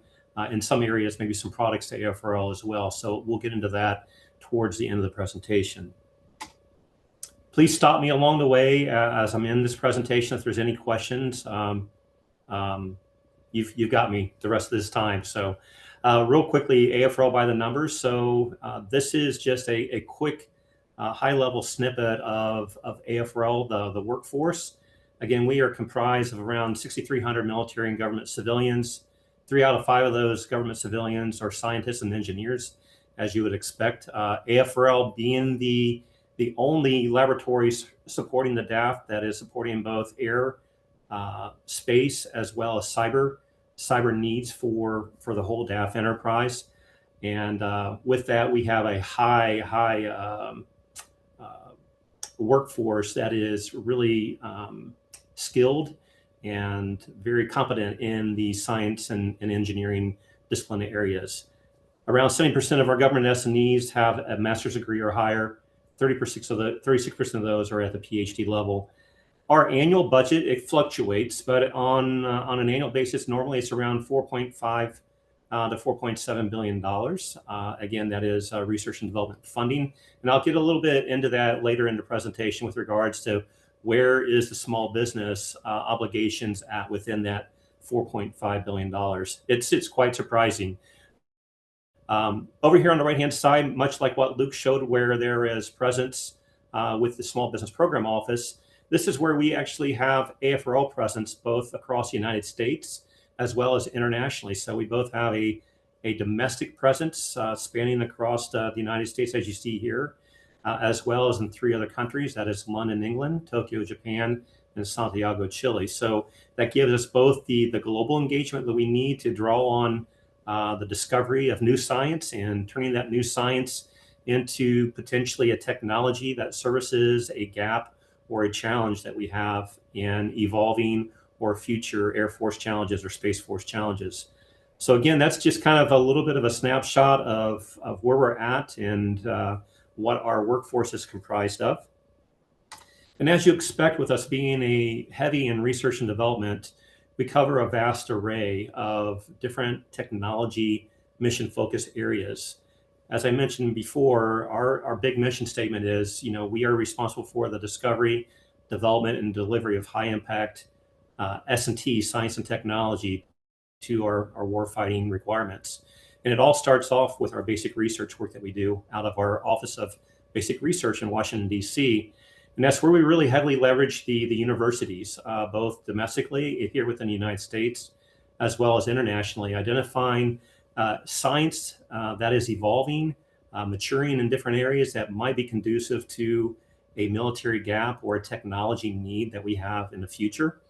in some areas, maybe some products to AFRL as well. So we'll get into that towards the end of the presentation. Please stop me along the way as I'm in this presentation if there's any questions. You've got me the rest of this time. So real quickly, AFRL by the numbers. So this is just a quick high-level snippet of AFRL, the workforce. Again, we are comprised of around 6,300 military and government civilians. 3 out of 5 of those government civilians are scientists and engineers, as you would expect. AFRL being the only laboratory supporting the DAF that is supporting both air, space, as well as cyber needs for the whole DAF enterprise. And with that, we have a high workforce that is really skilled and very competent in the science and engineering discipline areas. Around 70% of our government S&Es have a master's degree or higher. 36% of those are at the PhD level. Our annual budget, it fluctuates, but on an annual basis, normally it's around $4.5 to $4.7 billion. Again, that is research and development funding. And I'll get a little bit into that later in the presentation with regards to where is the small business obligations at within that $4.5 billion. It's quite surprising. Over here on the right-hand side, much like what Luke showed, where there is presence with the Small Business Program Office, this is where we actually have AFRL presence both across the United States as well as internationally. So we both have a domestic presence spanning across the United States, as you see here, as well as in 3 other countries. That is London, England, Tokyo, Japan, and Santiago, Chile. So that gives us both the global engagement that we need to draw on the discovery of new science and turning that new science into potentially a technology that services a gap or a challenge that we have in evolving or future Air Force challenges or Space Force challenges. So again, that's just kind of a little bit of a snapshot of where we're at and what our workforce is comprised of. And as you expect, with us being a heavy in research and development, we cover a vast array of different technology mission focus areas. As I mentioned before, our big mission statement is, we are responsible for the discovery, development, and delivery of high impact S&T, science and technology, to our warfighting requirements. And it all starts off with our basic research work that we do out of our Office of Basic Research in Washington, D.C. And that's where we really heavily leverage the universities, both domestically here within the United States, as well as internationally, identifying science that is evolving, maturing in different areas that might be conducive to a military gap or a technology need that we have in the future.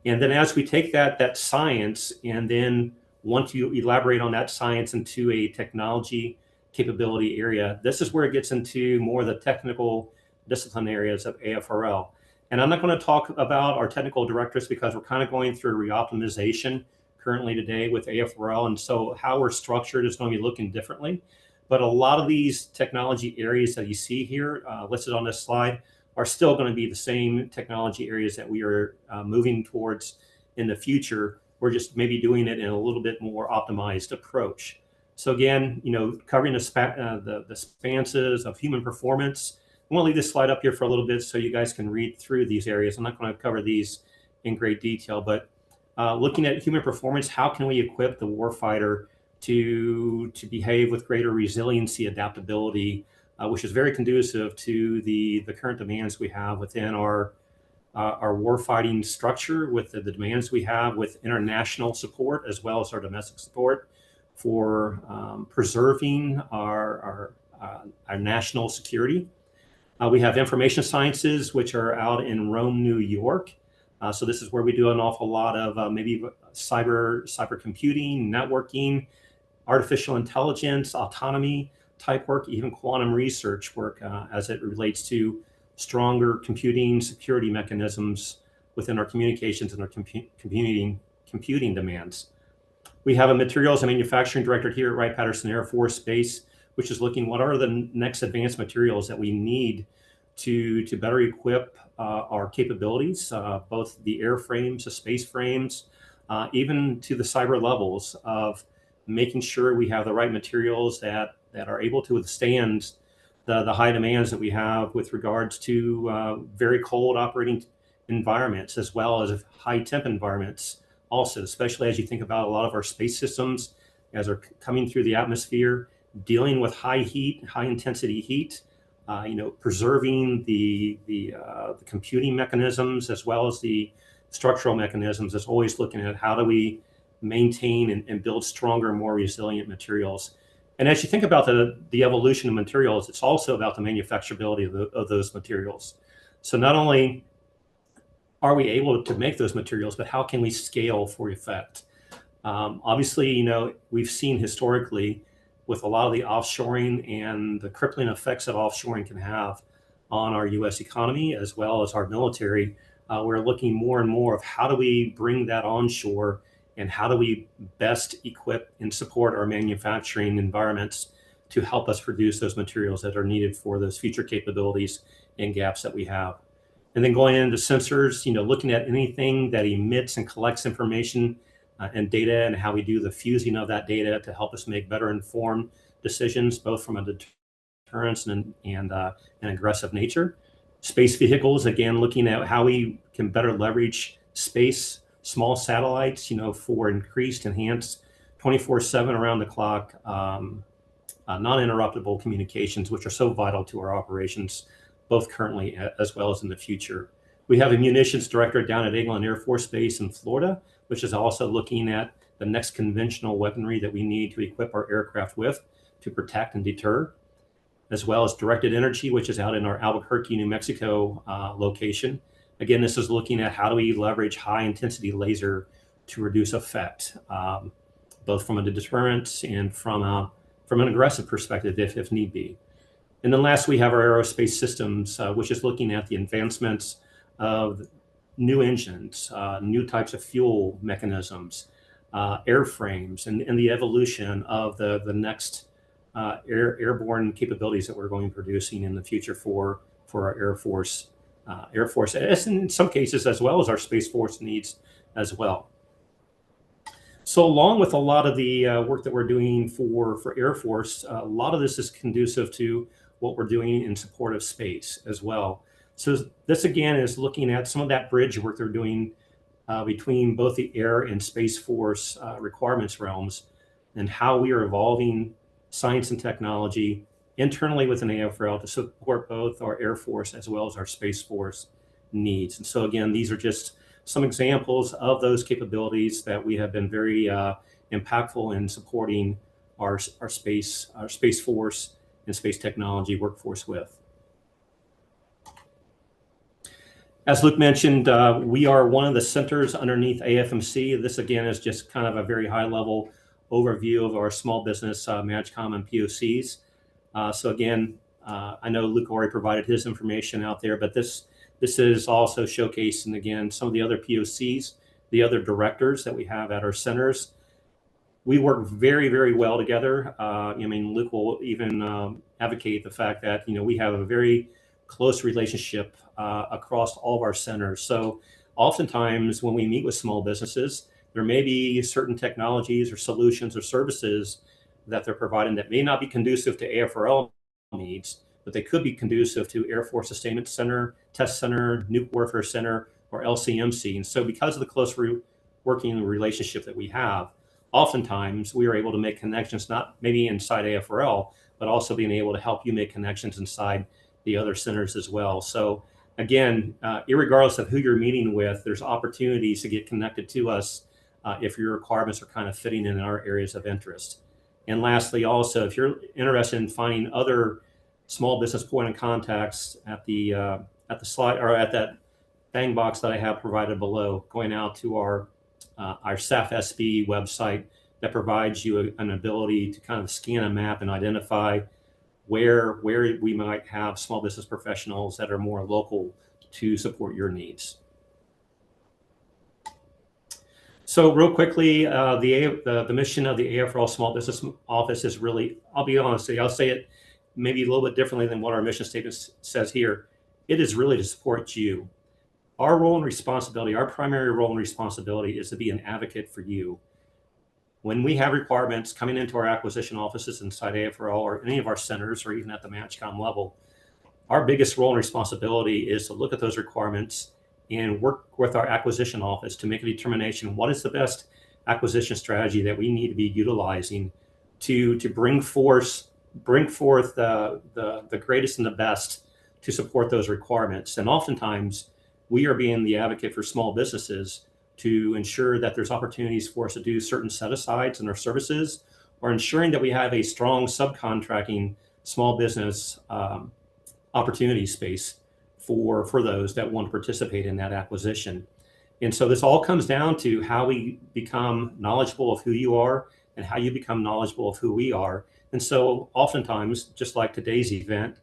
And then as we take that science and then want to elaborate on that science into a technology capability area, this is where it gets into more of the technical discipline areas of AFRL. And I'm not going to talk about our technical directors because we're kind of going through a reoptimization currently today with AFRL. And so how we're structured is going to be looking differently. But a lot of these technology areas that you see here listed on this slide are still going to be the same technology areas that we are moving towards in the future. We're just maybe doing it in a little bit more optimized approach. So again, covering the spanses of human performance. I'm going to leave this slide up here for a little bit so you guys can read through these areas. I'm not going to cover these in great detail, but looking at human performance, how can we equip the warfighter to behave with greater resiliency, adaptability, which is very conducive to the current demands we have within our warfighting structure, with the demands we have with international support as well as our domestic support for preserving our national security. We have information sciences, which are out in Rome, New York. So this is where we do an awful lot of maybe cyber computing, networking, artificial intelligence, autonomy type work, even quantum research work as it relates to stronger computing security mechanisms within our communications and our computing demands. We have a materials and manufacturing director here at Wright Patterson Air Force Base, which is looking what are the next advanced materials that we need to better equip our capabilities, both the airframes, the space frames, even to the cyber levels of making sure we have the right materials that are able to withstand the high demands that we have with regards to very cold operating environments, as well as high temp environments also, especially as you think about a lot of our space systems as they're coming through the atmosphere, dealing with high heat, high intensity heat, preserving the computing mechanisms as well as the structural mechanisms. Is always looking at how do we maintain and build stronger, more resilient materials. And as you think about the evolution of materials, it's also about the manufacturability of those materials. So not only are we able to make those materials, but how can we scale for effect? Obviously, we've seen historically with a lot of the offshoring and the crippling effects that offshoring can have on our U.S. economy as well as our military. We're looking more and more of how do we bring that onshore and how do we best equip and support our manufacturing environments to help us produce those materials that are needed for those future capabilities and gaps that we have. And then going into sensors, looking at anything that emits and collects information and data and how we do the fusing of that data to help us make better informed decisions, both from a deterrence and an aggressive nature. Space vehicles, again, looking at how we can better leverage space, small satellites, for increased, enhanced 24/7 around the clock, non-interruptible communications, which are so vital to our operations, both currently as well as in the future. We have a munitions director down at Eglin Air Force Base in Florida, which is also looking at the next conventional weaponry that we need to equip our aircraft with to protect and deter, as well as directed energy, which is out in our Albuquerque, New Mexico location. Again, this is looking at how do we leverage high intensity laser to reduce effect, both from a deterrence and from an aggressive perspective if need be. And then last, we have our aerospace systems, which is looking at the advancements of new engines, new types of fuel mechanisms, airframes, and the evolution of the next airborne capabilities that we're going to be producing in the future for our Air Force, as in some cases, as well as our Space Force needs as well. So along with a lot of the work that we're doing for Air Force, a lot of this is conducive to what we're doing in support of space as well. So this again is looking at some of that bridge work they're doing between both the Air and Space Force requirements realms and how we are evolving science and technology internally within AFRL to support both our Air Force as well as our Space Force needs. And so again, these are just some examples of those capabilities that we have been very impactful in supporting our Space Force and space technology workforce with. As Luke mentioned, we are one of the centers underneath AFMC. This again is just kind of a very high level overview of our small business MAGCOM and POCs. So again, I know Luke already provided his information out there, but this is also showcasing again some of the other POCs, the other directors that we have at our centers. We work very, very well together. Luke will even advocate the fact that we have a very close relationship across all of our centers. So oftentimes when we meet with small businesses, there may be certain technologies or solutions or services that they're providing that may not be conducive to AFRL needs, but they could be conducive to Air Force Sustainment Center, Test Center, Nuke Warfare Center, or LCMC. And so because of the close working relationship that we have, oftentimes we are able to make connections, not maybe inside AFRL, but also being able to help you make connections inside the other centers as well. So again, irregardless of who you're meeting with, there's opportunities to get connected to us if your requirements are kind of fitting in our areas of interest. And lastly, also, if you're interested in finding other small business point of contacts at the slide, or at that bang box that I have provided below, going out to our SAF-SB website that provides you an ability to kind of scan a map and identify where we might have small business professionals that are more local to support your needs. So real quickly, the mission of the AFRL Small Business Office is really, I'll be honest, I'll say it maybe a little bit differently than what our mission statement says here. It is really to support you. Our role and responsibility, our primary role and responsibility is to be an advocate for you. When we have requirements coming into our acquisition offices inside AFRL or any of our centers or even at the MatchCom level, our biggest role and responsibility is to look at those requirements and work with our acquisition office to make a determination what is the best acquisition strategy that we need to be utilizing to bring forth the greatest and the best to support those requirements. And oftentimes we are being the advocate for small businesses to ensure that there's opportunities for us to do certain set-asides in our services, or ensuring that we have a strong subcontracting small business opportunity space for those that want to participate in that acquisition. And so this all comes down to how we become knowledgeable of who you are and how you become knowledgeable of who we are. And so oftentimes, just like today's event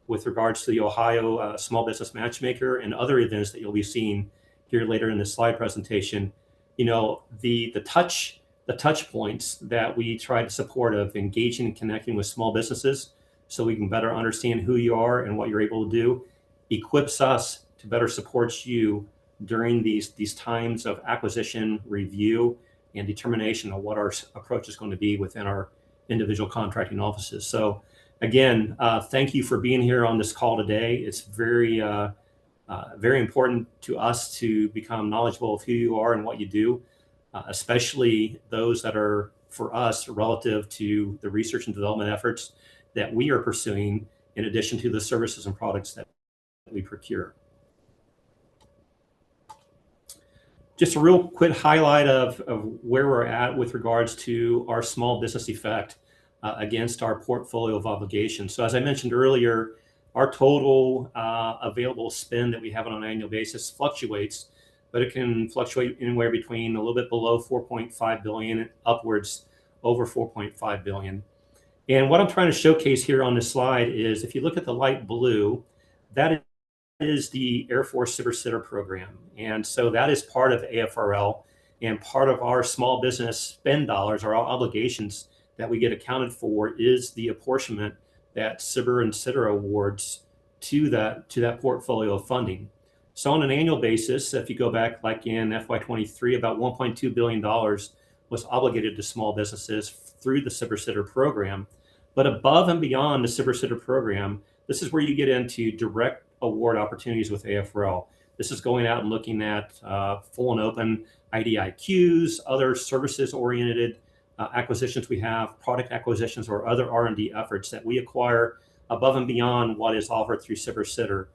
with regards to the Ohio Small Business Matchmaker and other events that you'll be seeing here later in this slide presentation, you know, the touch points that we try to support of engaging and connecting with small businesses so we can better understand who you are and what you're able to do, equips us to better support you during these times of acquisition, review, and determination of what our approach is going to be within our individual contracting offices. So again, thank you for being here on this call today. It's very important to us to become knowledgeable of who you are and what you do, especially those that are, for us, relative to the research and development efforts that we are pursuing, in addition to the services and products that we procure. Just a real quick highlight of where we're at with regards to our small business effect against our portfolio of obligations. So as I mentioned earlier, our total available spend that we have on an annual basis fluctuates, but it can fluctuate anywhere between a little bit below 4.5 billion and upwards over 4.5 billion. And what I'm trying to showcase here on this slide is, if you look at the light blue, that is the Air Force Sitter program. And so that is part of AFRL, and part of our small business spend dollars, or our obligations that we get accounted for, is the apportionment that SBIR and Sitter awards to that portfolio of funding. So on an annual basis, if you go back like in FY23, about $1.2 billion was obligated to small businesses through the Sitter program. But above and beyond the Sitter program, this is where you get into direct award opportunities with AFRL. This is going out and looking at full and open IDIQs, other services-oriented acquisitions we have, product acquisitions, or other R&D efforts that we acquire above and beyond what is offered through Sitter.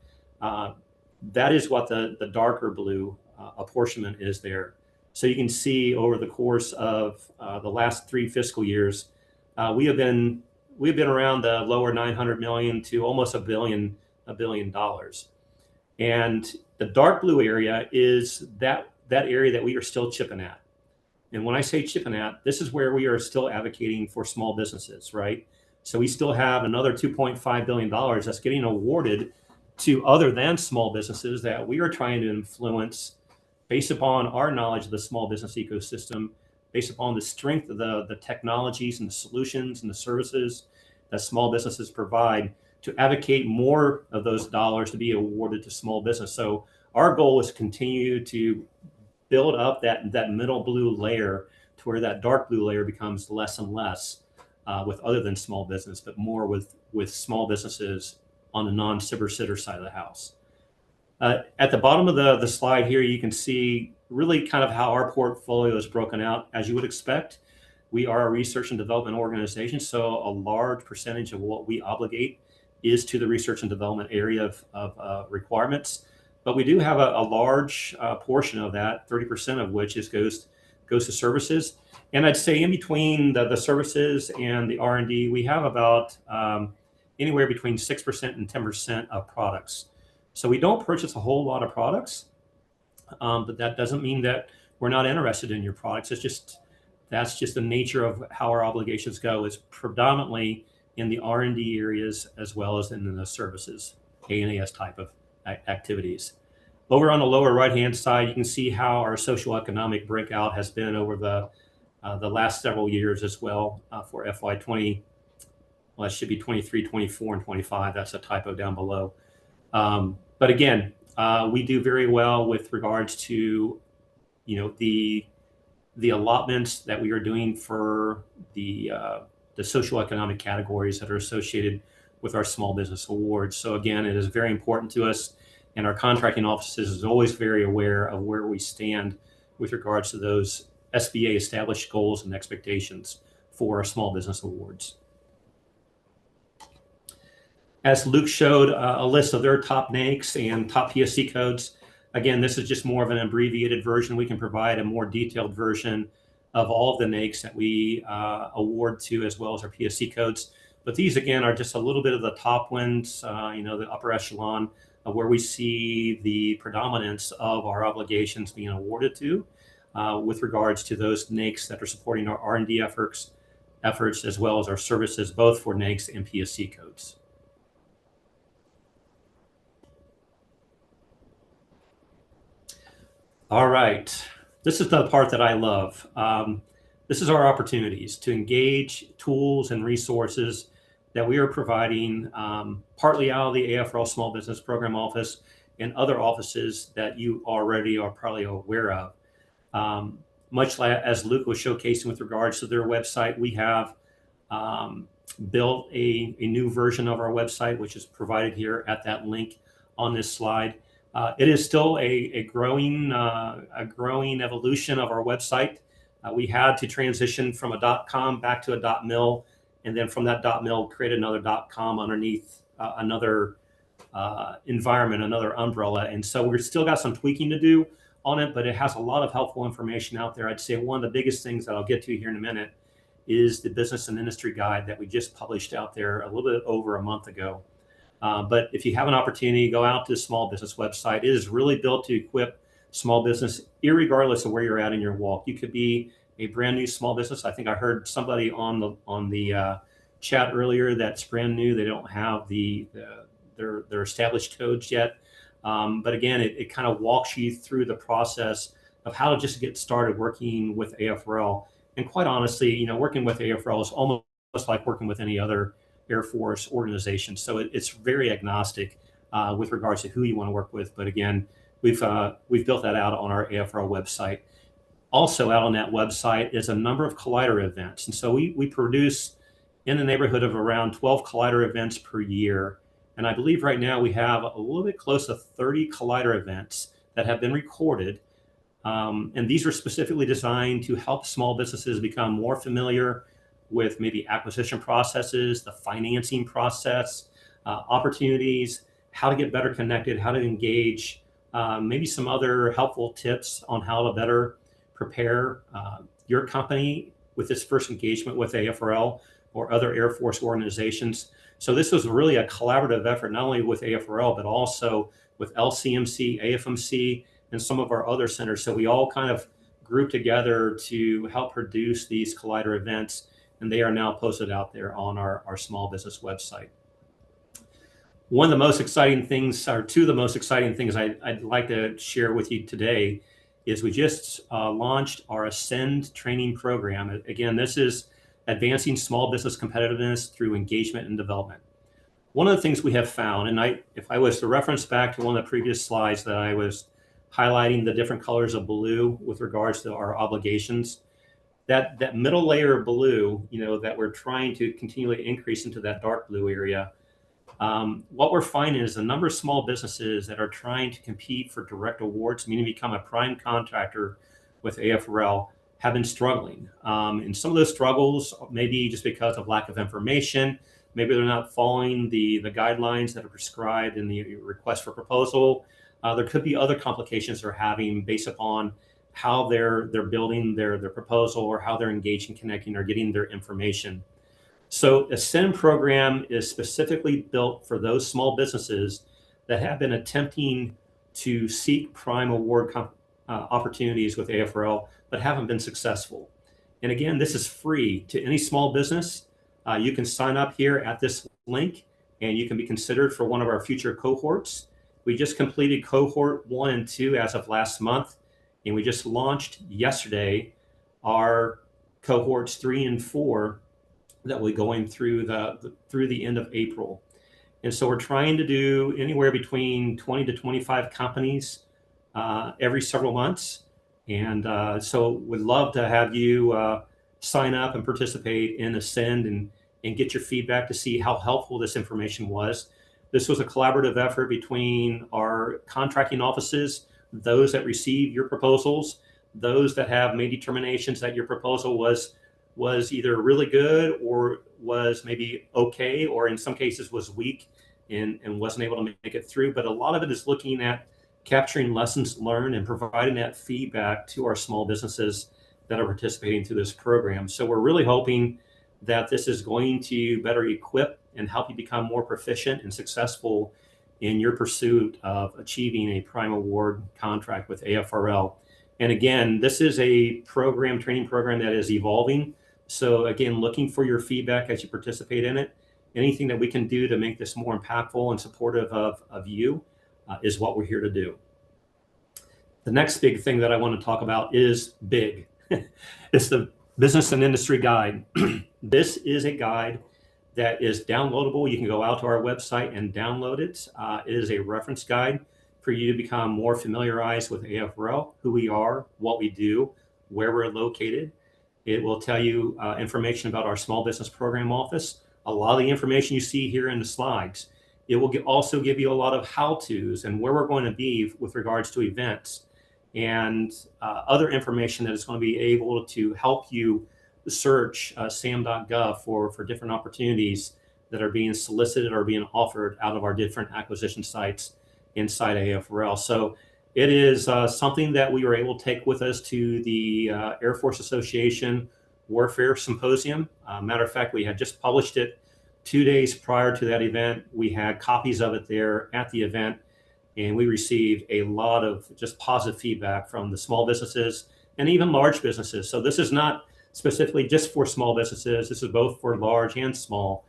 That is what the darker blue apportionment is there. So you can see over the course of the last 3 fiscal years, we've been around the lower 900 million to almost $1 billion. And the dark blue area is that area that we are still chipping at. And when I say chipping at, this is where we are still advocating for small businesses, right? So we still have another $2.5 billion that's getting awarded to other than small businesses that we are trying to influence based upon our knowledge of the small business ecosystem, based upon the strength of the technologies and the solutions and the services that small businesses provide, to advocate more of those dollars to be awarded to small business. So our goal is to continue to build up that middle blue layer to where that dark blue layer becomes less and less with other than small business, but more with small businesses on the non-Sitter side of the house. At the bottom of the slide here, you can see really kind of how our portfolio is broken out. As you would expect, we are a research and development organization, so a large percentage of what we obligate is to the research and development area of requirements. But we do have a large portion of that, 30% of which goes to services. And I'd say in between the services and the R&D, we have about anywhere between 6% and 10% of products. So we don't purchase a whole lot of products, but that doesn't mean that we're not interested in your products. That's just the nature of how our obligations go. It's predominantly in the R&D areas as well as in the services, A&AS type of activities. Over on the lower right-hand side, you can see how our socioeconomic breakout has been over the last several years as well for FY20. Well, it should be 23, 24, and 25. That's a typo down below. But again, we do very well with regards to, the allotments that we are doing for the socioeconomic categories that are associated with our small business awards. So again, it is very important to us, and our contracting offices is always very aware of where we stand with regards to those SBA established goals and expectations for our small business awards. As Luke showed a list of their top NAICS and top PSC codes. Again, this is just more of an abbreviated version. We can provide a more detailed version of all of the NAICS that we award to, as well as our PSC codes. But these, again, are just a little bit of the top ones, the upper echelon of where we see the predominance of our obligations being awarded to with regards to those NAICS that are supporting our R&D efforts, as well as our services, both for NAICS and PSC codes. All right, this is the part that I love. This is our opportunities to engage tools and resources that we are providing partly out of the AFRL Small Business Program Office and other offices that you already are probably aware of. Much like as Luke was showcasing with regards to their website, we have built a new version of our website, which is provided here at that link on this slide. It is still a growing evolution of our website. We had to transition from a .com back to a .mil, and then from that .mil create another .com underneath another environment, another umbrella. And so we've still got some tweaking to do on it, but it has a lot of helpful information out there. I'd say one of the biggest things that I'll get to here in a minute is the business and industry guide that we just published out there a little bit over a month ago. But if you have an opportunity, go out to the small business website. It is really built to equip small business, irregardless of where you're at in your walk. You could be a brand new small business. I think I heard somebody on the chat earlier that's brand new. They don't have their established codes yet. But again, it kind of walks you through the process of how to just get started working with AFRL. And quite honestly, working with AFRL is almost like working with any other Air Force organization. So it's very agnostic with regards to who you want to work with. But again, we've built that out on our AFRL website. Also out on that website is a number of collider events. And so we produce in the neighborhood of around 12 collider events per year. And I believe right now we have a little bit close to 30 collider events that have been recorded. And these are specifically designed to help small businesses become more familiar with maybe acquisition processes, the financing process, opportunities, how to get better connected, how to engage, maybe some other helpful tips on how to better prepare your company with its first engagement with AFRL or other Air Force organizations. So this was really a collaborative effort, not only with AFRL, but also with LCMC, AFMC, and some of our other centers. So we all kind of grouped together to help produce these collider events, and they are now posted out there on our small business website. One of the most exciting things, or two of the most exciting things I'd like to share with you today is we just launched our Ascend training program. Again, this is advancing small business competitiveness through engagement and development. One of the things we have found, and if I was to reference back to one of the previous slides that I was highlighting the different colors of blue with regards to our obligations, that middle layer of blue, that we're trying to continually increase into that dark blue area, what we're finding is a number of small businesses that are trying to compete for direct awards, meaning become a prime contractor with AFRL, have been struggling. And some of those struggles may be just because of lack of information. Maybe they're not following the guidelines that are prescribed in the request for proposal. There could be other complications they're having based upon how they're building their proposal or how they're engaging, connecting, or getting their information. So Ascend program is specifically built for those small businesses that have been attempting to seek prime award opportunities with AFRL, but haven't been successful. And again, this is free to any small business. You can sign up here at this link and you can be considered for one of our future cohorts. We just completed cohort 1 and 2 as of last month, and we just launched yesterday our cohorts 3 and 4 that will be going through the end of April. And so we're trying to do anywhere between 20 to 25 companies every several months. And so we'd love to have you sign up and participate in Ascend and get your feedback to see how helpful this information was. This was a collaborative effort between our contracting offices, those that receive your proposals, those that have made determinations that your proposal was either really good or was maybe okay, or in some cases was weak and wasn't able to make it through. But a lot of it is looking at capturing lessons learned and providing that feedback to our small businesses that are participating through this program. So we're really hoping that this is going to better equip and help you become more proficient and successful in your pursuit of achieving a prime award contract with AFRL. And again, this is a training program that is evolving. So again, looking for your feedback as you participate in it. Anything that we can do to make this more impactful and supportive of you is what we're here to do. The next big thing that I want to talk about is big. It's the Business and Industry Guide. This is a guide that is downloadable. You can go out to our website and download it. It is a reference guide for you to become more familiarized with AFRL, who we are, what we do, where we're located. It will tell you information about our Small Business Program Office. A lot of the information you see here in the slides. It will also give you a lot of how-tos and where we're going to be with regards to events and other information that is going to be able to help you search sam.gov for different opportunities that are being solicited or being offered out of our different acquisition sites inside AFRL. So it is something that we were able to take with us to the Air Force Association Warfare Symposium. Matter of fact, we had just published it 2 days prior to that event. We had copies of it there at the event, and we received a lot of just positive feedback from the small businesses and even large businesses. So this is not specifically just for small businesses. This is both for large and small,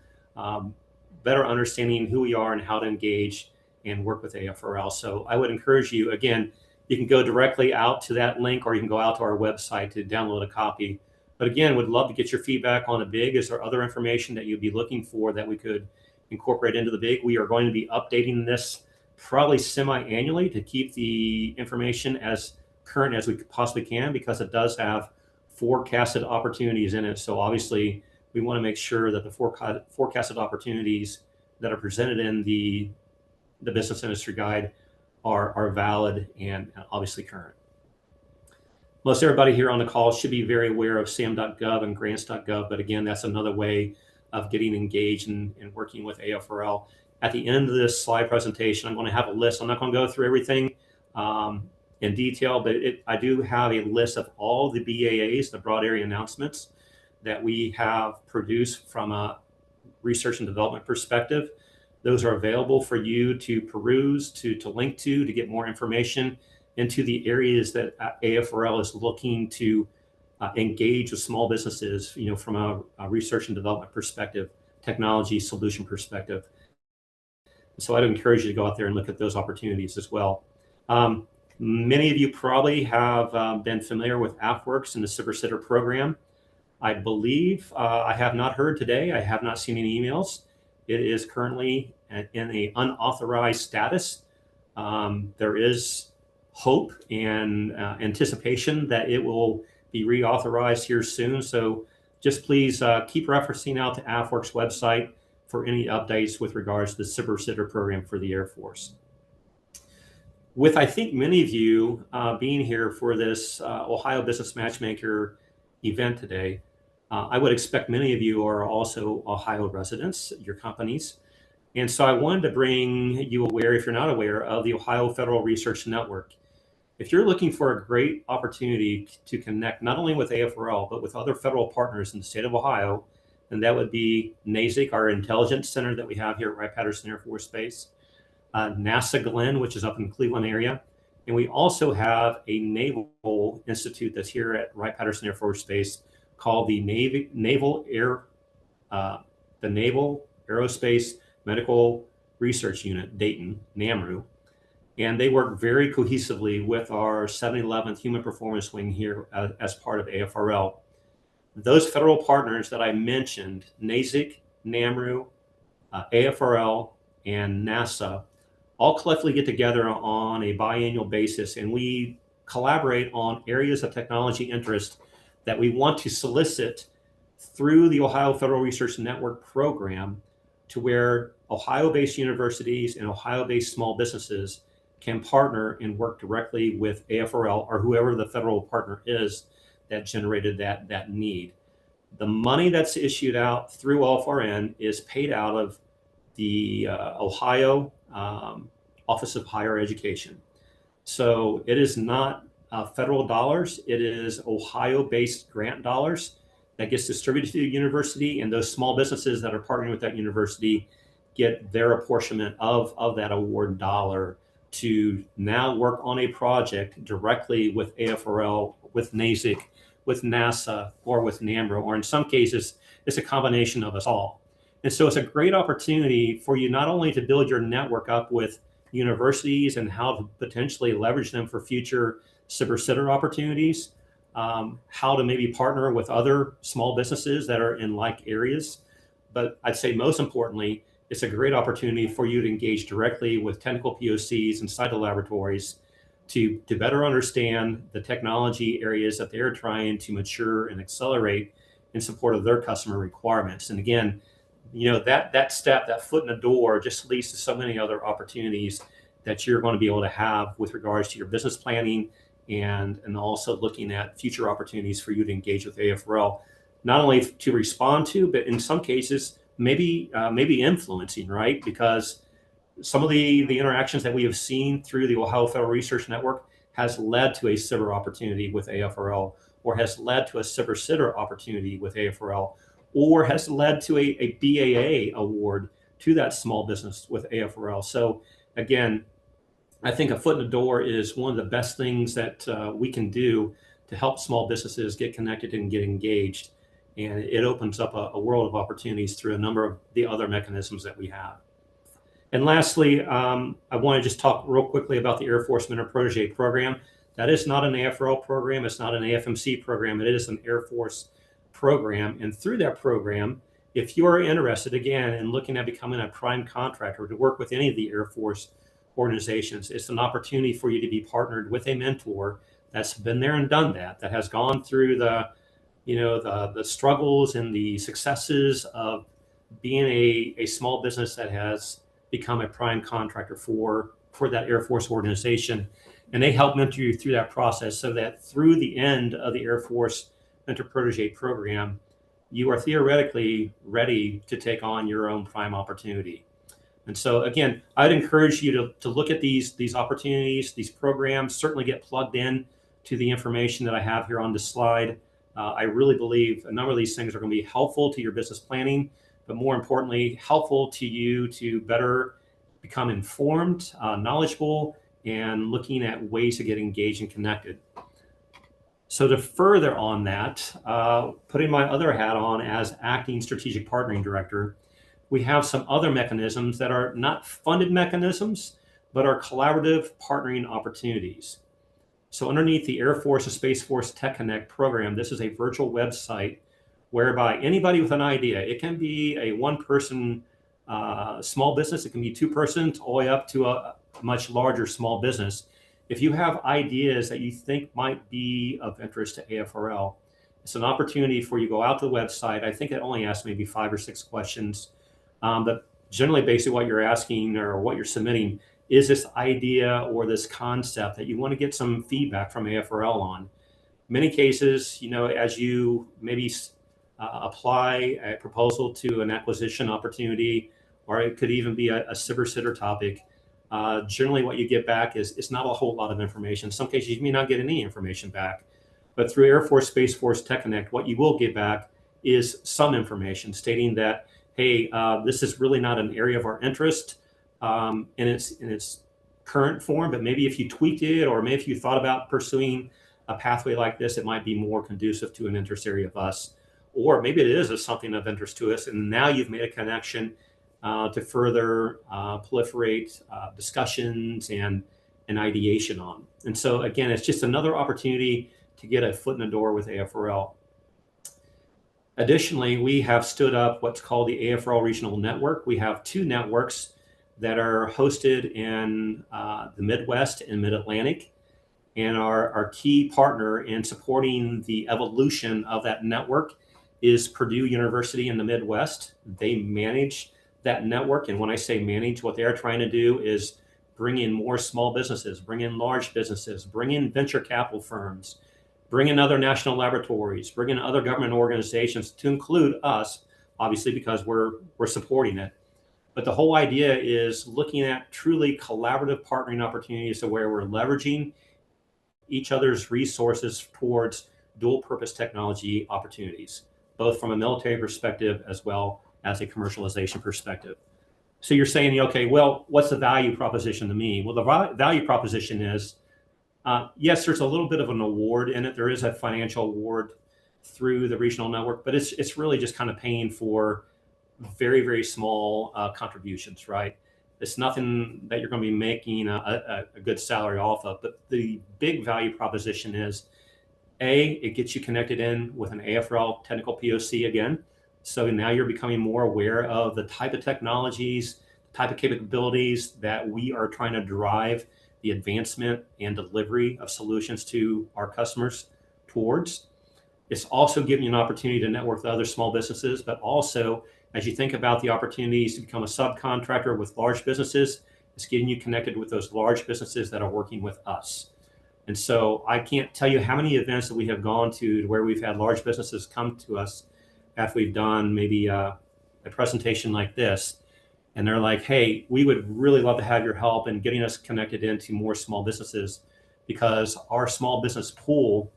better understanding who we are and how to engage and work with AFRL. So I would encourage you, again, you can go directly out to that link, or you can go out to our website to download a copy. But again, would love to get your feedback on a big. Is there other information that you'd be looking for that we could incorporate into the big? We are going to be updating this probably semi-annually to keep the information as current as we possibly can, because it does have forecasted opportunities in it. So obviously we want to make sure that the forecasted opportunities that are presented in the Business Industry Guide are valid and obviously current. Most everybody here on the call should be very aware of sam.gov and grants.gov, but again, that's another way of getting engaged and working with AFRL. At the end of this slide presentation, I'm going to have a list. I'm not going to go through everything in detail, but I do have a list of all the BAAs, the broad area announcements, that we have produced from a research and development perspective. Those are available for you to peruse, to link to get more information into the areas that AFRL is looking to engage with small businesses, from a research and development perspective, technology solution perspective. So I'd encourage you to go out there and look at those opportunities as well. Many of you probably have been familiar with AFWorks and the SIPR program. I believe I have not heard today. I have not seen any emails. It is currently in an unauthorized status. There is hope and anticipation that it will be reauthorized here soon. So just please keep referencing out to AFWorks website for any updates with regards to the SIPR program for the Air Force. With, I think, many of you being here for this Ohio Business Matchmaker event today, I would expect many of you are also Ohio residents, your companies. And so I wanted to bring you aware, if you're not aware, of the Ohio Federal Research Network. If you're looking for a great opportunity to connect not only with AFRL, but with other federal partners in the state of Ohio and that would be NASIC, our intelligence center that we have here at Wright Patterson Air Force Base, NASA Glenn, which is up in the Cleveland area, and we also have a Naval Institute that's here at Wright Patterson Air Force Base called the Naval Aerospace Medical Research Unit, Dayton, NAMRU. And they work very cohesively with our 711th Human Performance Wing here as part of AFRL. Those federal partners that I mentioned, NASIC, NAMRU, AFRL, and NASA, all collectively get together on a biannual basis, and we collaborate on areas of technology interest that we want to solicit through the Ohio Federal Research Network program, to where Ohio-based universities and Ohio-based small businesses can partner and work directly with AFRL or whoever the federal partner is that generated that need. The money that's issued out through OFRN is paid out of the Ohio Office of Higher Education. So it is not federal dollars, it is Ohio-based grant dollars that gets distributed to the university, and those small businesses that are partnering with that university get their apportionment of that award dollar to now work on a project directly with AFRL, with NASIC, with NASA, or with NAMRU, or in some cases, it's a combination of us all. And so it's a great opportunity for you not only to build your network up with universities and how to potentially leverage them for future SBIR opportunities, how to maybe partner with other small businesses that are in like areas. But I'd say most importantly, it's a great opportunity for you to engage directly with technical POCs inside the laboratories to better understand the technology areas that they're trying to mature and accelerate in support of their customer requirements. And again, you know, that step, that foot in the door just leads to so many other opportunities that you're going to be able to have with regards to your business planning and also looking at future opportunities for you to engage with AFRL, not only to respond to, but in some cases, maybe influencing, right? Because some of the interactions that we have seen through the Ohio Federal Research Network has led to a SBIR opportunity with AFRL, or has led to a SBIR opportunity with AFRL, or has led to a BAA award to that small business with AFRL. So again, I think a foot in the door is one of the best things that we can do to help small businesses get connected and get engaged. And it opens up a world of opportunities through a number of the other mechanisms that we have. And lastly, I want to just talk real quickly about the Air Force Mentor Protege program. That is not an AFRL program. It's not an AFMC program. It is an Air Force program. And through that program, if you are interested, again, in looking at becoming a prime contractor to work with any of the Air Force organizations, it's an opportunity for you to be partnered with a mentor that's been there and done that has gone through the struggles and the successes of being a small business that has become a prime contractor for that Air Force organization. And they help mentor you through that process so that through the end of the Air Force Mentor Protege program, you are theoretically ready to take on your own prime opportunity. And so again, I'd encourage you to look at these opportunities, these programs, certainly get plugged in to the information that I have here on this slide. I really believe a number of these things are going to be helpful to your business planning, but more importantly, helpful to you to better become informed, knowledgeable, and looking at ways to get engaged and connected. So to further on that, putting my other hat on as acting strategic partnering director, we have some other mechanisms that are not funded mechanisms, but are collaborative partnering opportunities. So underneath the Air Force and Space Force Tech Connect program, this is a virtual website whereby anybody with an idea, it can be a one-person small business, it can be two persons, all the way up to a much larger small business. If you have ideas that you think might be of interest to AFRL, it's an opportunity for you to go out to the website. I think it only asks maybe 5 or 6 questions, but generally basically what you're asking or what you're submitting is this idea or this concept that you want to get some feedback from AFRL on. Many cases, you know, as you maybe apply a proposal to an acquisition opportunity, or it could even be a SBIR topic, generally what you get back is it's not a whole lot of information. In some cases, you may not get any information back. But through Air Force Space Force Tech Connect, what you will get back is some information stating that, hey, this is really not an area of our interest in its current form, but maybe if you tweaked it, or maybe if you thought about pursuing a pathway like this, it might be more conducive to an interest area of us. Or maybe it is something of interest to us, and now you've made a connection to further proliferate discussions and ideation on. And so again, it's just another opportunity to get a foot in the door with AFRL. Additionally, we have stood up what's called the AFRL Regional Network. We have 2 networks that are hosted in the Midwest and Mid-Atlantic. And our key partner in supporting the evolution of that network is Purdue University in the Midwest. They manage that network. And when I say manage, what they're trying to do is bring in more small businesses, bring in large businesses, bring in venture capital firms, bring in other national laboratories, bring in other government organizations, to include us, obviously, because we're supporting it. But the whole idea is looking at truly collaborative partnering opportunities to where we're leveraging each other's resources towards dual purpose technology opportunities, both from a military perspective as well as a commercialization perspective. So you're saying, okay, well, what's the value proposition to me? Well, the value proposition is, yes, there's a little bit of an award in it. There is a financial award through the regional network, but it's really just kind of paying for very, very small contributions, right? It's nothing that you're going to be making a good salary off of. But the big value proposition is, A, it gets you connected in with an AFRL technical POC again. So now you're becoming more aware of the type of technologies, type of capabilities that we are trying to drive the advancement and delivery of solutions to our customers towards. It's also giving you an opportunity to network with other small businesses, but also, as you think about the opportunities to become a subcontractor with large businesses, it's getting you connected with those large businesses that are working with us. And so I can't tell you how many events that we have gone to where we've had large businesses come to us after we've done maybe a presentation like this. And they're like, hey, we would really love to have your help in getting us connected into more small businesses, because our small business pool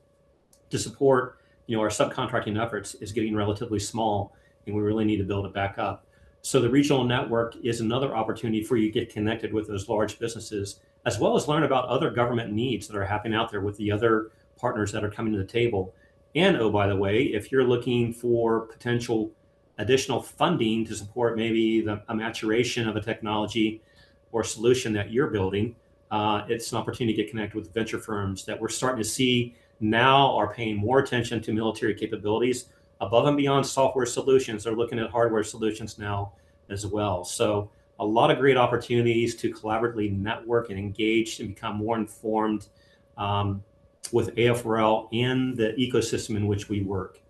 to support our subcontracting efforts is getting relatively small, and we really need to build it back up. So the regional network is another opportunity for you to get connected with those large businesses, as well as learn about other government needs that are happening out there with the other partners that are coming to the table. And oh, by the way, if you're looking for potential additional funding to support maybe a maturation of a technology or solution that you're building, it's an opportunity to get connected with venture firms that we're starting to see now are paying more attention to military capabilities above and beyond software solutions. They're looking at hardware solutions now as well. So a lot of great opportunities to collaboratively network and engage and become more informed with AFRL and the ecosystem in which we work.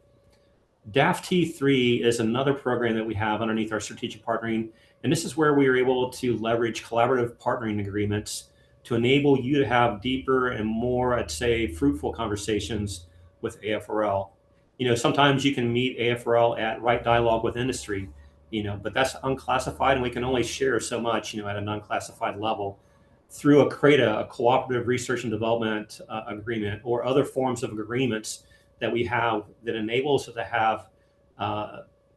DAF-T3 is another program that we have underneath our strategic partnering. And this is where we are able to leverage collaborative partnering agreements to enable you to have deeper and more, I'd say, fruitful conversations with AFRL. Sometimes you can meet AFRL at Right Dialogue with Industry, but that's unclassified, and we can only share so much, at an unclassified level. Through a CRADA, a cooperative research and development agreement, or other forms of agreements that we have that enables us to have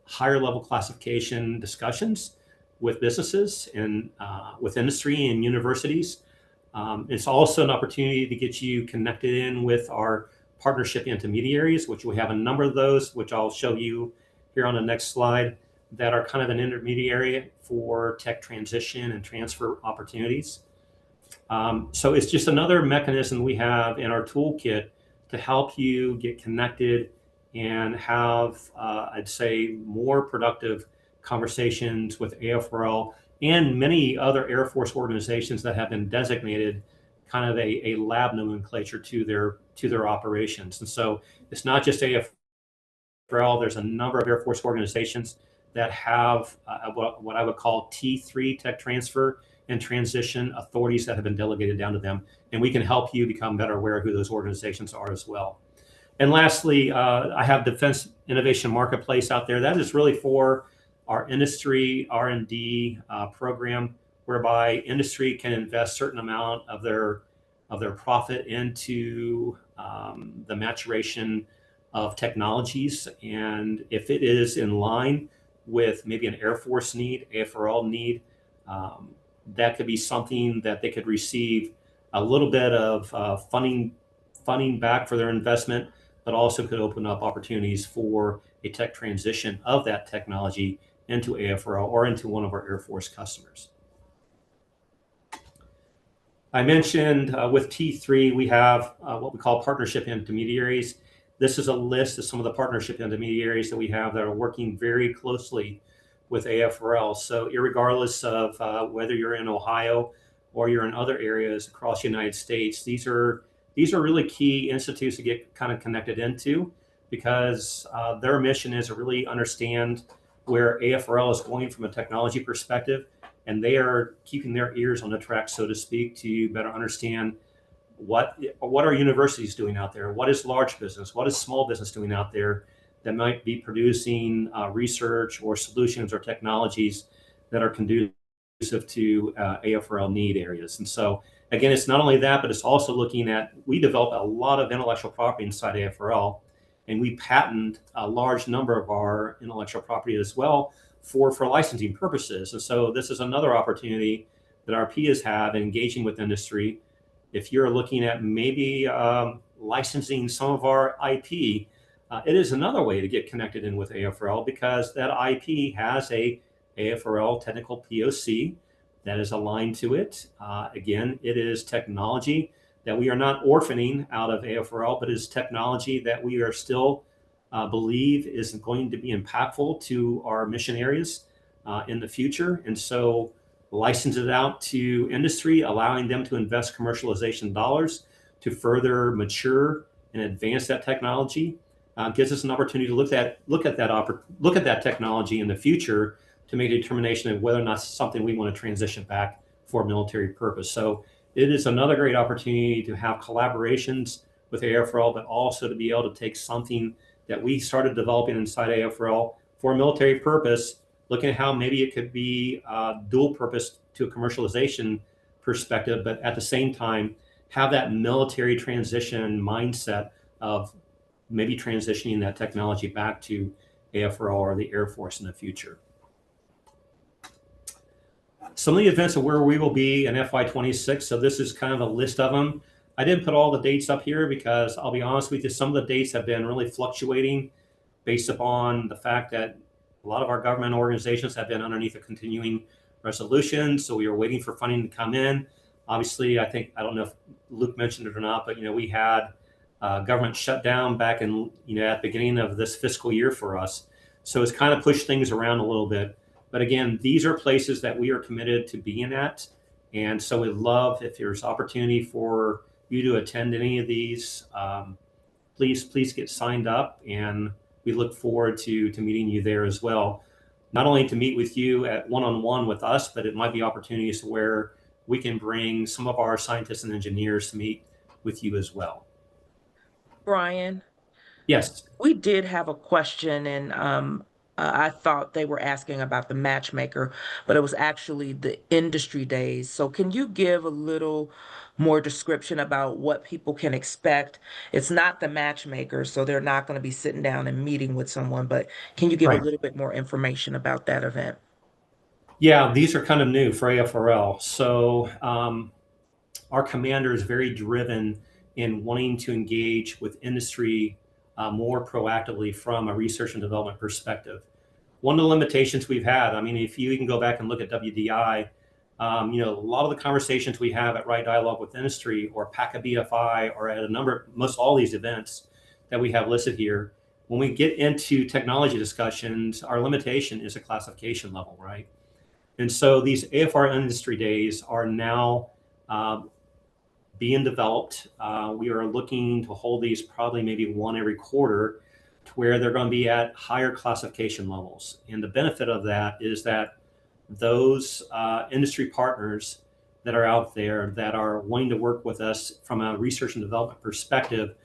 higher level classification discussions with businesses and with industry and universities. It's also an opportunity to get you connected in with our partnership intermediaries, which we have a number of those, which I'll show you here on the next slide, that are kind of an intermediary for tech transition and transfer opportunities. So it's just another mechanism we have in our toolkit to help you get connected and have, I'd say, more productive conversations with AFRL and many other Air Force organizations that have been designated kind of a lab nomenclature to their operations. And so it's not just AFRL. There's a number of Air Force organizations that have what I would call T3 tech transfer and transition authorities that have been delegated down to them. And we can help you become better aware of who those organizations are as well. And lastly, I have Defense Innovation Marketplace out there. That is really for our industry R&D program, whereby industry can invest a certain amount of their profit into the maturation of technologies. And if it is in line with maybe an Air Force need, AFRL need, that could be something that they could receive a little bit of funding back for their investment, but also could open up opportunities for a tech transition of that technology into AFRL or into one of our Air Force customers. I mentioned with T3, we have what we call partnership intermediaries. This is a list of some of the partnership intermediaries that we have that are working very closely with AFRL. So irregardless of whether you're in Ohio or you're in other areas across the United States, these are really key institutes to get kind of connected into, because their mission is to really understand where AFRL is going from a technology perspective, and they are keeping their ears on the track, so to speak, to better understand what are universities doing out there, what is large business, what is small business doing out there that might be producing research or solutions or technologies that are conducive to AFRL need areas. And so again, it's not only that, but it's also looking at, we develop a lot of intellectual property inside AFRL, and we patent a large number of our intellectual property as well for licensing purposes. And so this is another opportunity that our PIAs have in engaging with industry. If you're looking at maybe licensing some of our IP, it is another way to get connected in with AFRL, because that IP has a AFRL technical POC that is aligned to it. Again, it is technology that we are not orphaning out of AFRL, but is technology that we are still believe is going to be impactful to our mission areas in the future. And so license it out to industry, allowing them to invest commercialization dollars to further mature and advance that technology, gives us an opportunity to look at that technology in the future to make a determination of whether or not it's something we want to transition back for military purpose. So it is another great opportunity to have collaborations with AFRL, but also to be able to take something that we started developing inside AFRL for a military purpose, looking at how maybe it could be dual purpose to a commercialization perspective, but at the same time, have that military transition mindset of maybe transitioning that technology back to AFRL or the Air Force in the future. Some of the events of where we will be in FY26. So this is kind of a list of them. I didn't put all the dates up here because I'll be honest with you, some of the dates have been really fluctuating based upon the fact that a lot of our government organizations have been underneath a continuing resolution. So we were waiting for funding to come in. Obviously, I don't know if Luke mentioned it or not, but we had government shutdown back in at the beginning of this fiscal year for us. So it's kind of pushed things around a little bit. But again, these are places that we are committed to being at. And so we'd love if there's opportunity for you to attend any of these, please get signed up, and we look forward to meeting you there as well. Not only to meet with you at one-on-one with us, but it might be opportunities where we can bring some of our scientists and engineers to meet with you as well. Brian, Yes. we did have a question, and I thought they were asking about the matchmaker, but it was actually the industry days. So can you give a little more description about what people can expect? It's not the matchmaker, so they're not going to be sitting down and meeting with someone, but can you give a little bit more information about that event? Yeah, these are kind of new for AFRL. So our commander is very driven in wanting to engage with industry more proactively from a research and development perspective. One of the limitations we've had, if you can go back and look at WDI, a lot of the conversations we have at Right Dialogue with Industry or PACA BFI or at most all these events that we have listed here, when we get into technology discussions, our limitation is a classification level, right? And so these AFR industry days are now being developed. We are looking to hold these probably maybe one every quarter, to where they're going to be at higher classification levels. And the benefit of that is that those industry partners that are out there that are wanting to work with us from a research and development perspective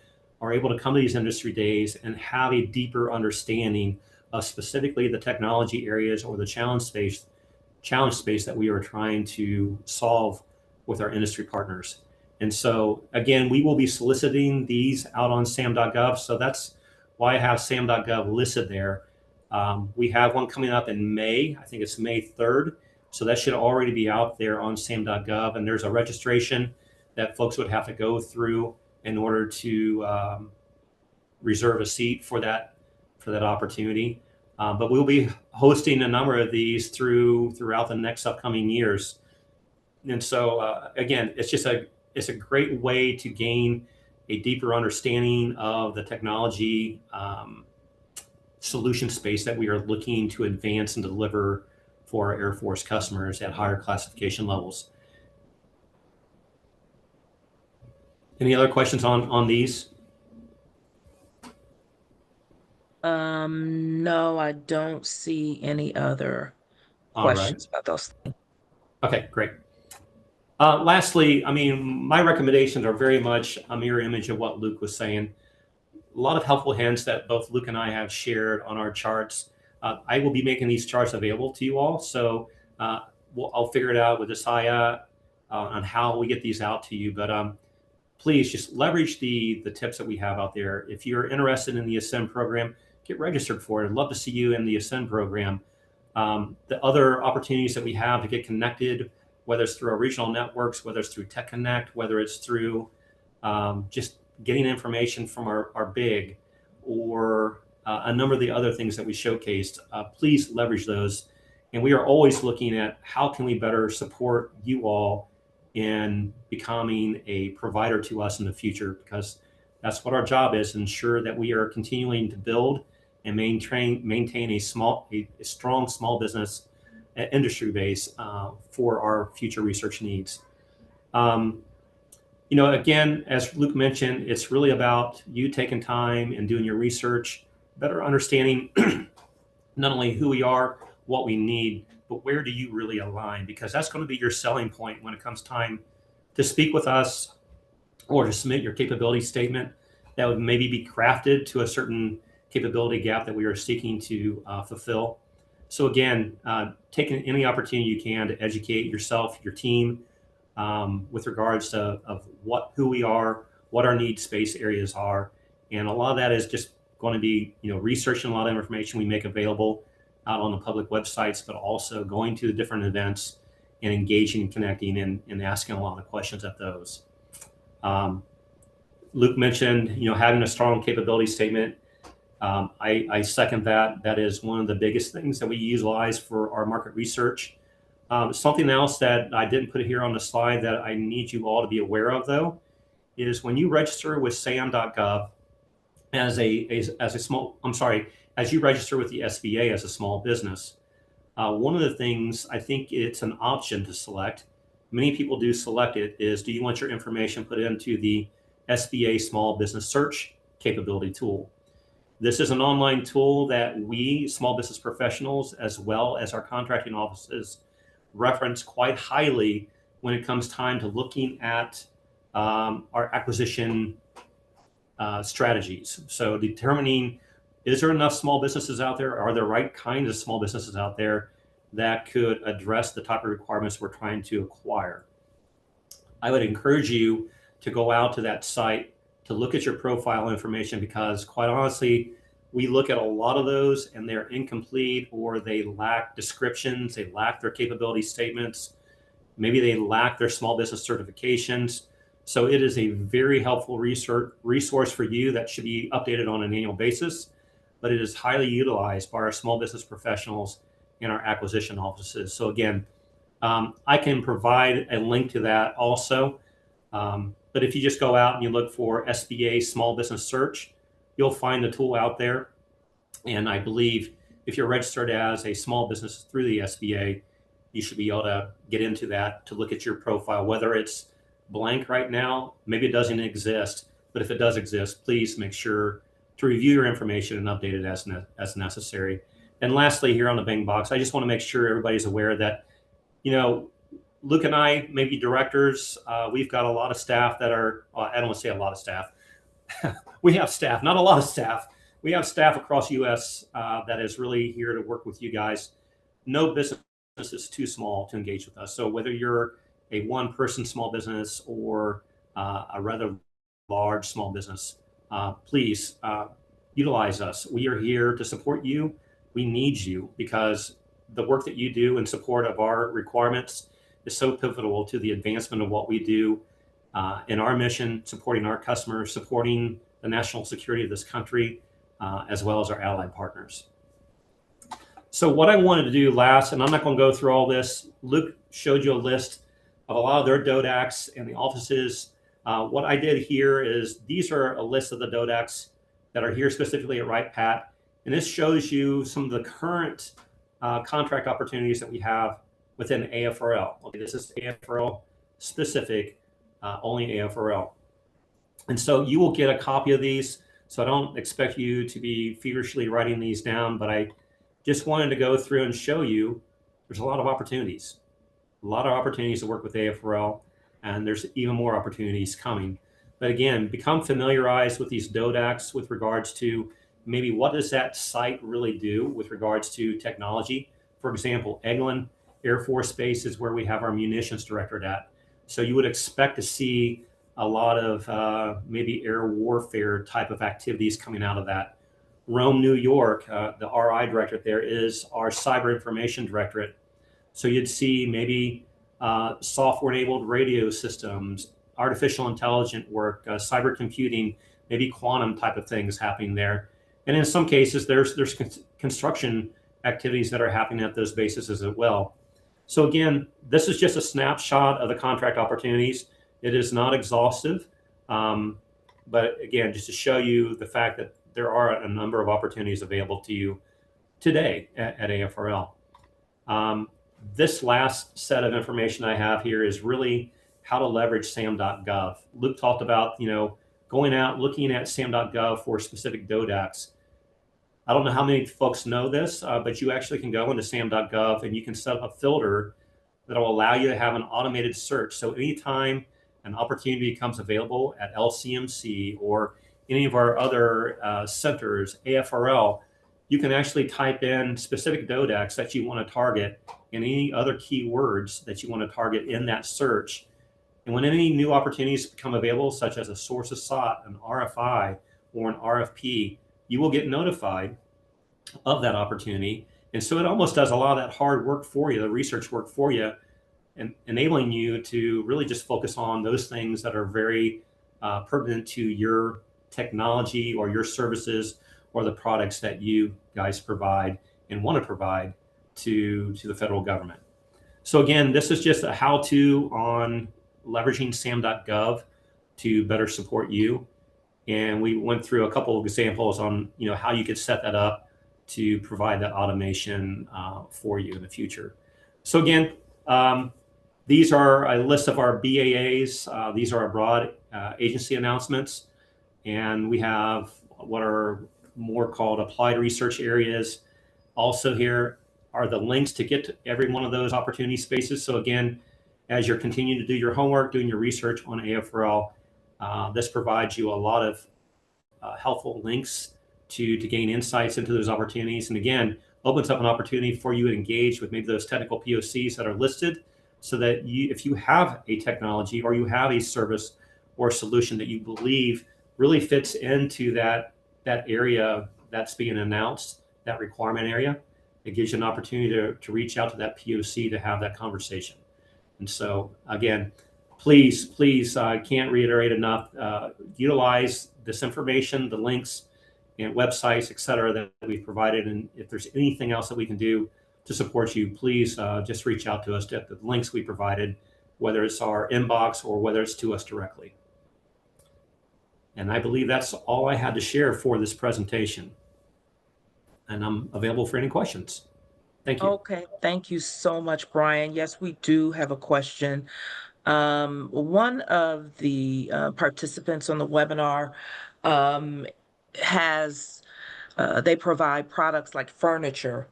are able to come to these industry days and have a deeper understanding of specifically the technology areas or the challenge space that we are trying to solve with our industry partners. And so again, we will be soliciting these out on sam.gov. So that's why I have sam.gov listed there. We have one coming up in May. I think it's May 3rd. So that should already be out there on sam.gov. And there's a registration that folks would have to go through in order to reserve a seat for that opportunity. But we'll be hosting a number of these throughout the next upcoming years. And so again, it's a great way to gain a deeper understanding of the technology solution space that we are looking to advance and deliver for our Air Force customers at higher classification levels. Any other questions on these? No, I don't see any other questions about those things. Okay, great. Lastly, I mean, my recommendations are very much a mirror image of what Luke was saying. A lot of helpful hints that both Luke and I have shared on our charts. I will be making these charts available to you all, so I'll figure it out with Isaiah on how we get these out to you. But please just leverage the tips that we have out there. If you're interested in the Ascend program, get registered for it. I'd love to see you in the Ascend program. The other opportunities that we have to get connected, whether it's through our regional networks, whether it's through Tech Connect, whether it's through just getting information from our BIG, or a number of the other things that we showcased, please leverage those. And we are always looking at how can we better support you all in becoming a provider to us in the future, because that's what our job is, ensure that we are continuing to build and maintain a strong small business industry base for our future research needs. You know, again, as Luke mentioned, it's really about you taking time and doing your research, better understanding not only who we are, what we need, but where do you really align? Because that's going to be your selling point when it comes time to speak with us or to submit your capability statement that would maybe be crafted to a certain capability gap that we are seeking to fulfill. So again, taking any opportunity you can to educate yourself, your team, with regards to who we are, what our need space areas are. And a lot of that is just going to be, you know, researching a lot of information we make available out on the public websites, but also going to the different events and engaging, connecting, and asking a lot of questions at those. Luke mentioned, you know, having a strong capability statement. I second that. That is one of the biggest things that we utilize for our market research. Something else that I didn't put here on the slide that I need you all to be aware of, though, is when you register with sam.gov as you register with the SBA as a small business, one of the things I think it's an option to select, many people do select it, is do you want your information put into the SBA Small Business Search capability tool? This is an online tool that we, small business professionals, as well as our contracting offices, reference quite highly when it comes time to looking at our acquisition strategies. So determining, is there enough small businesses out there? Are there right kinds of small businesses out there that could address the type of requirements we're trying to acquire? I would encourage you to go out to that site to look at your profile information, because quite honestly, we look at a lot of those and they're incomplete, or they lack descriptions, they lack their capability statements, maybe they lack their small business certifications. So it is a very helpful resource for you that should be updated on an annual basis, but it is highly utilized by our small business professionals in our acquisition offices. So again, I can provide a link to that also. But if you just go out and you look for SBA Small Business Search, you'll find the tool out there. And I believe if you're registered as a small business through the SBA, you should be able to get into that to look at your profile, whether it's blank right now, maybe it doesn't exist, but if it does exist, please make sure to review your information and update it as necessary. And lastly, here on the Bing Box, I just want to make sure everybody's aware that, you know, Luke and I, maybe directors, we've got a lot of staff that are, I don't want to say a lot of staff. We have staff, not a lot of staff. We have staff across U.S. That is really here to work with you guys. No business is too small to engage with us. So whether you're a one-person small business or a rather large small business, please utilize us. We are here to support you. We need you because the work that you do in support of our requirements is so pivotal to the advancement of what we do in our mission, supporting our customers, supporting the national security of this country, as well as our allied partners. So what I wanted to do last, and I'm not going to go through all this, Luke showed you a list of a lot of their DODACs and the offices. What I did here is these are a list of the DODACs that are here specifically at Wright Pat, and this shows you some of the current contract opportunities that we have within AFRL. Okay, this is AFRL specific, only AFRL. And so you will get a copy of these. So I don't expect you to be feverishly writing these down, but I just wanted to go through and show you there's a lot of opportunities to work with AFRL, and there's even more opportunities coming. But again, become familiarized with these DODACs with regards to maybe what does that site really do with regards to technology. For example, Eglin Air Force Base is where we have our munitions directorate at. So you would expect to see a lot of maybe air warfare type of activities coming out of that. Rome, New York, the RI directorate there is our cyber information directorate. So you'd see maybe software-enabled radio systems, artificial intelligence work, cyber computing, maybe quantum type of things happening there. And in some cases, there's construction activities that are happening at those bases as well. So again, this is just a snapshot of the contract opportunities. It is not exhaustive, but again, just to show you the fact that there are a number of opportunities available to you today at AFRL. This last set of information I have here is really how to leverage SAM.gov. Luke talked about, going out, looking at SAM.gov for specific DODACs. I don't know how many folks know this, but you actually can go into SAM.gov and you can set up a filter that will allow you to have an automated search. So anytime an opportunity becomes available at LCMC or any of our other centers, AFRL, you can actually type in specific DODACs that you want to target and any other keywords that you want to target in that search. And when any new opportunities become available, such as a sources sought, an RFI, or an RFP, you will get notified of that opportunity. And so it almost does a lot of that hard work for you, the research work for you, and enabling you to really just focus on those things that are very pertinent to your technology or your services or the products that you guys provide and want to provide to the federal government. So again, this is just a how-to on leveraging SAM.gov to better support you. And we went through a couple of examples on how you could set that up to provide that automation for you in the future. So again, these are a list of our BAAs. These are our broad agency announcements. And we have what are more called applied research areas. Also here are the links to get to every one of those opportunity spaces. So again, as you're continuing to do your homework, doing your research on AFRL, this provides you a lot of helpful links to gain insights into those opportunities. And again, opens up an opportunity for you to engage with maybe those technical POCs that are listed so that if you have a technology or you have a service or solution that you believe really fits into that area that's being announced, that requirement area, it gives you an opportunity to reach out to that POC to have that conversation. And so again, please, I can't reiterate enough, utilize this information, the links and websites, et cetera, that we've provided. And if there's anything else that we can do to support you, please just reach out to us at the links we provided, whether it's our inbox or whether it's to us directly. And I believe that's all I had to share for this presentation. And I'm available for any questions. Thank you. Okay, thank you so much, Brian. Yes, we do have a question. One of the participants on the webinar they provide products like furniture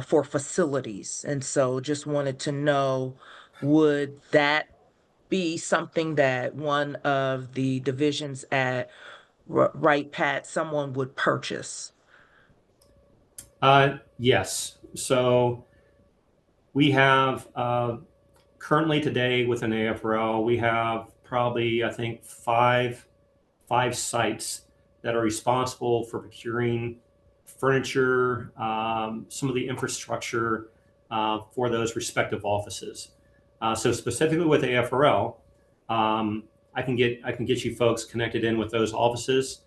for facilities. And so just wanted to know, would that be something that one of the divisions at Wright Pat, someone would purchase? Yes. So we have currently today within AFRL, we have probably, I think, five sites that are responsible for procuring furniture, some of the infrastructure for those respective offices. So specifically with AFRL, I can get you folks connected in with those offices.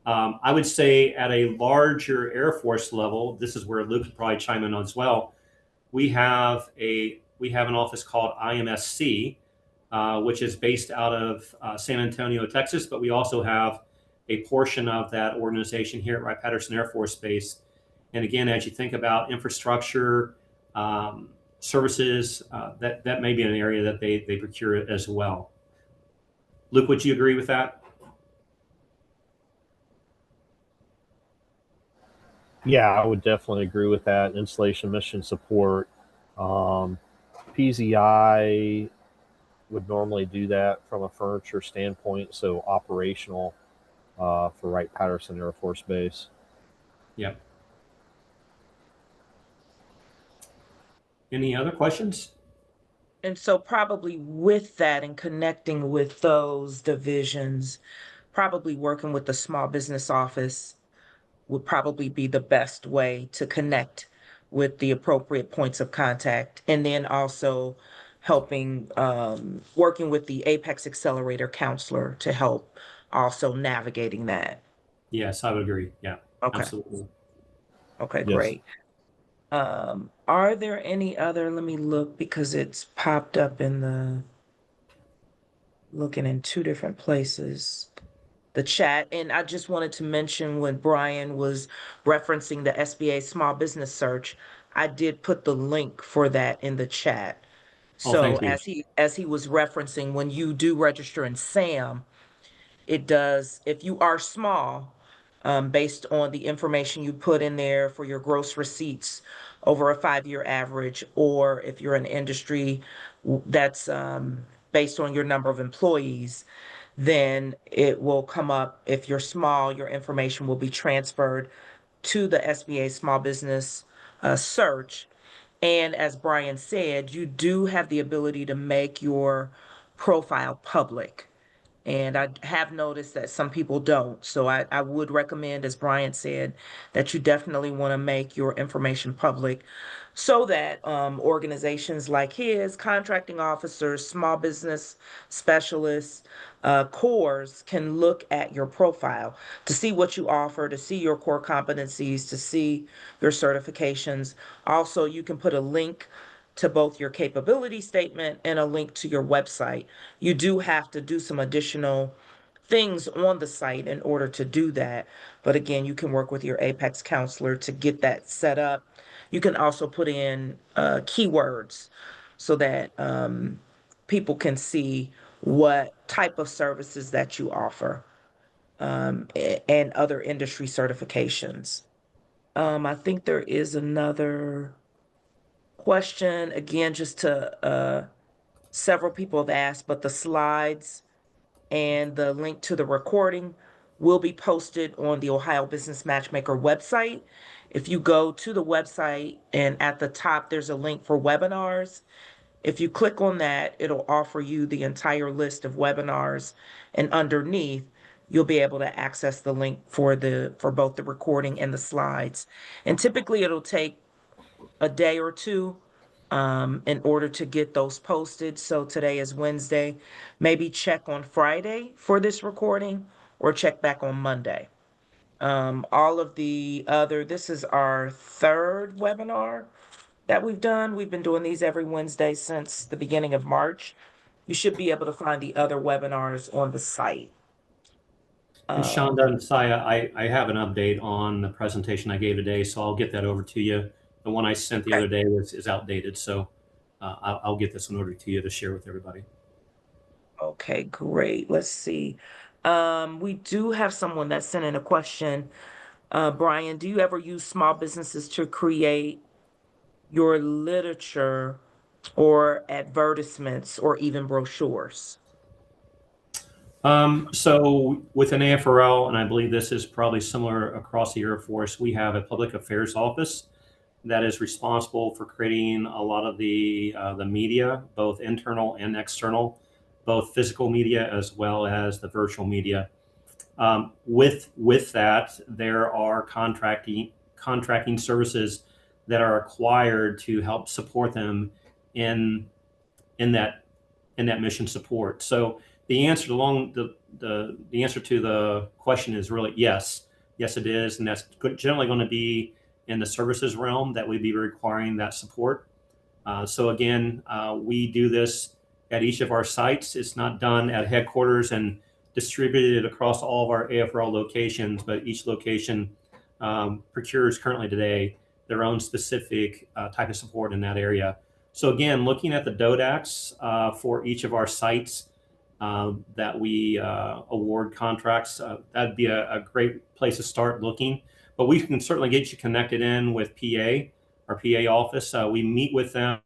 I would say at a larger Air Force level, this is where Luke could probably chime in as well. We have an office called IMSC, which is based out of San Antonio, Texas, but we also have a portion of that organization here at Wright Patterson Air Force Base. And again, as you think about infrastructure, services, that may be an area that they procure as well. Luke, would you agree with that? Yeah, I would definitely agree with that. Installation mission support. PZI would normally do that from a furniture standpoint, so operational for Wright Patterson Air Force Base. Yeah. Any other questions? And so probably with that and connecting with those divisions, probably working with the small business office would probably be the best way to connect with the appropriate points of contact. And then also helping, working with the Apex Accelerator counselor to help also navigating that. Yes, I would agree. Yeah, Okay. absolutely. Okay, Yes. great. Are there any other, let me look because it's popped up looking in two different places, the chat. And I just wanted to mention when Brian was referencing the SBA small business search, I did put the link for that in the chat. Oh, So thank you. as he was referencing, when you do register in SAM, it does, if you are small, based on the information you put in there for your gross receipts over a 5-year average, or if you're an industry that's based on your number of employees, then it will come up. If you're small, your information will be transferred to the SBA small business search. And as Brian said, you do have the ability to make your profile public. And I have noticed that some people don't. So I would recommend, as Brian said, that you definitely want to make your information public so that organizations like his, contracting officers, small business specialists, cores can look at your profile to see what you offer, to see your core competencies, to see your certifications. Also, you can put a link to both your capability statement and a link to your website. You do have to do some additional things on the site in order to do that. But again, you can work with your Apex counselor to get that set up. You can also put in keywords so that people can see what type of services that you offer, and other industry certifications. I think there is another question, again, just to several people have asked, but the slides and the link to the recording will be posted on the Ohio Business Matchmaker website. If you go to the website and at the top, there's a link for webinars. If you click on that, it'll offer you the entire list of webinars, and underneath, you'll be able to access the link for both the recording and the slides. And typically it'll take a day or two in order to get those posted. So today is Wednesday. Maybe check on Friday for this recording or check back on Monday. All of the other, this is our third webinar that we've done. We've been doing these every Wednesday since the beginning of March. You should be able to find the other webinars on the site. And Shonda and Saya, I have an update on the presentation I gave today, so I'll get that over to you. The one I sent the other day is outdated, so I'll get this one over to you to share with everybody. Okay, great. Let's see. We do have someone that sent in a question. Brian, do you ever use small businesses to create your literature or advertisements or even brochures? So with an AFRL, and I believe this is probably similar across the Air Force, we have a public affairs office that is responsible for creating a lot of the media, both internal and external, both physical media as well as the virtual media. With that, there are contracting services that are required to help support them in in that in that mission support. So the answer the answer to the question is really yes, yes it is, and that's generally going to be in the services realm that we'd be requiring that support. So again, we do this at each of our sites. It's not done at headquarters and distributed across all of our AFRL locations, but each location procures currently today their own specific type of support in that area. So again, looking at the DODAX for each of our sites that we award contracts, that'd be a great place to start looking. But we can certainly get you connected in with PA, our PA office. We meet with them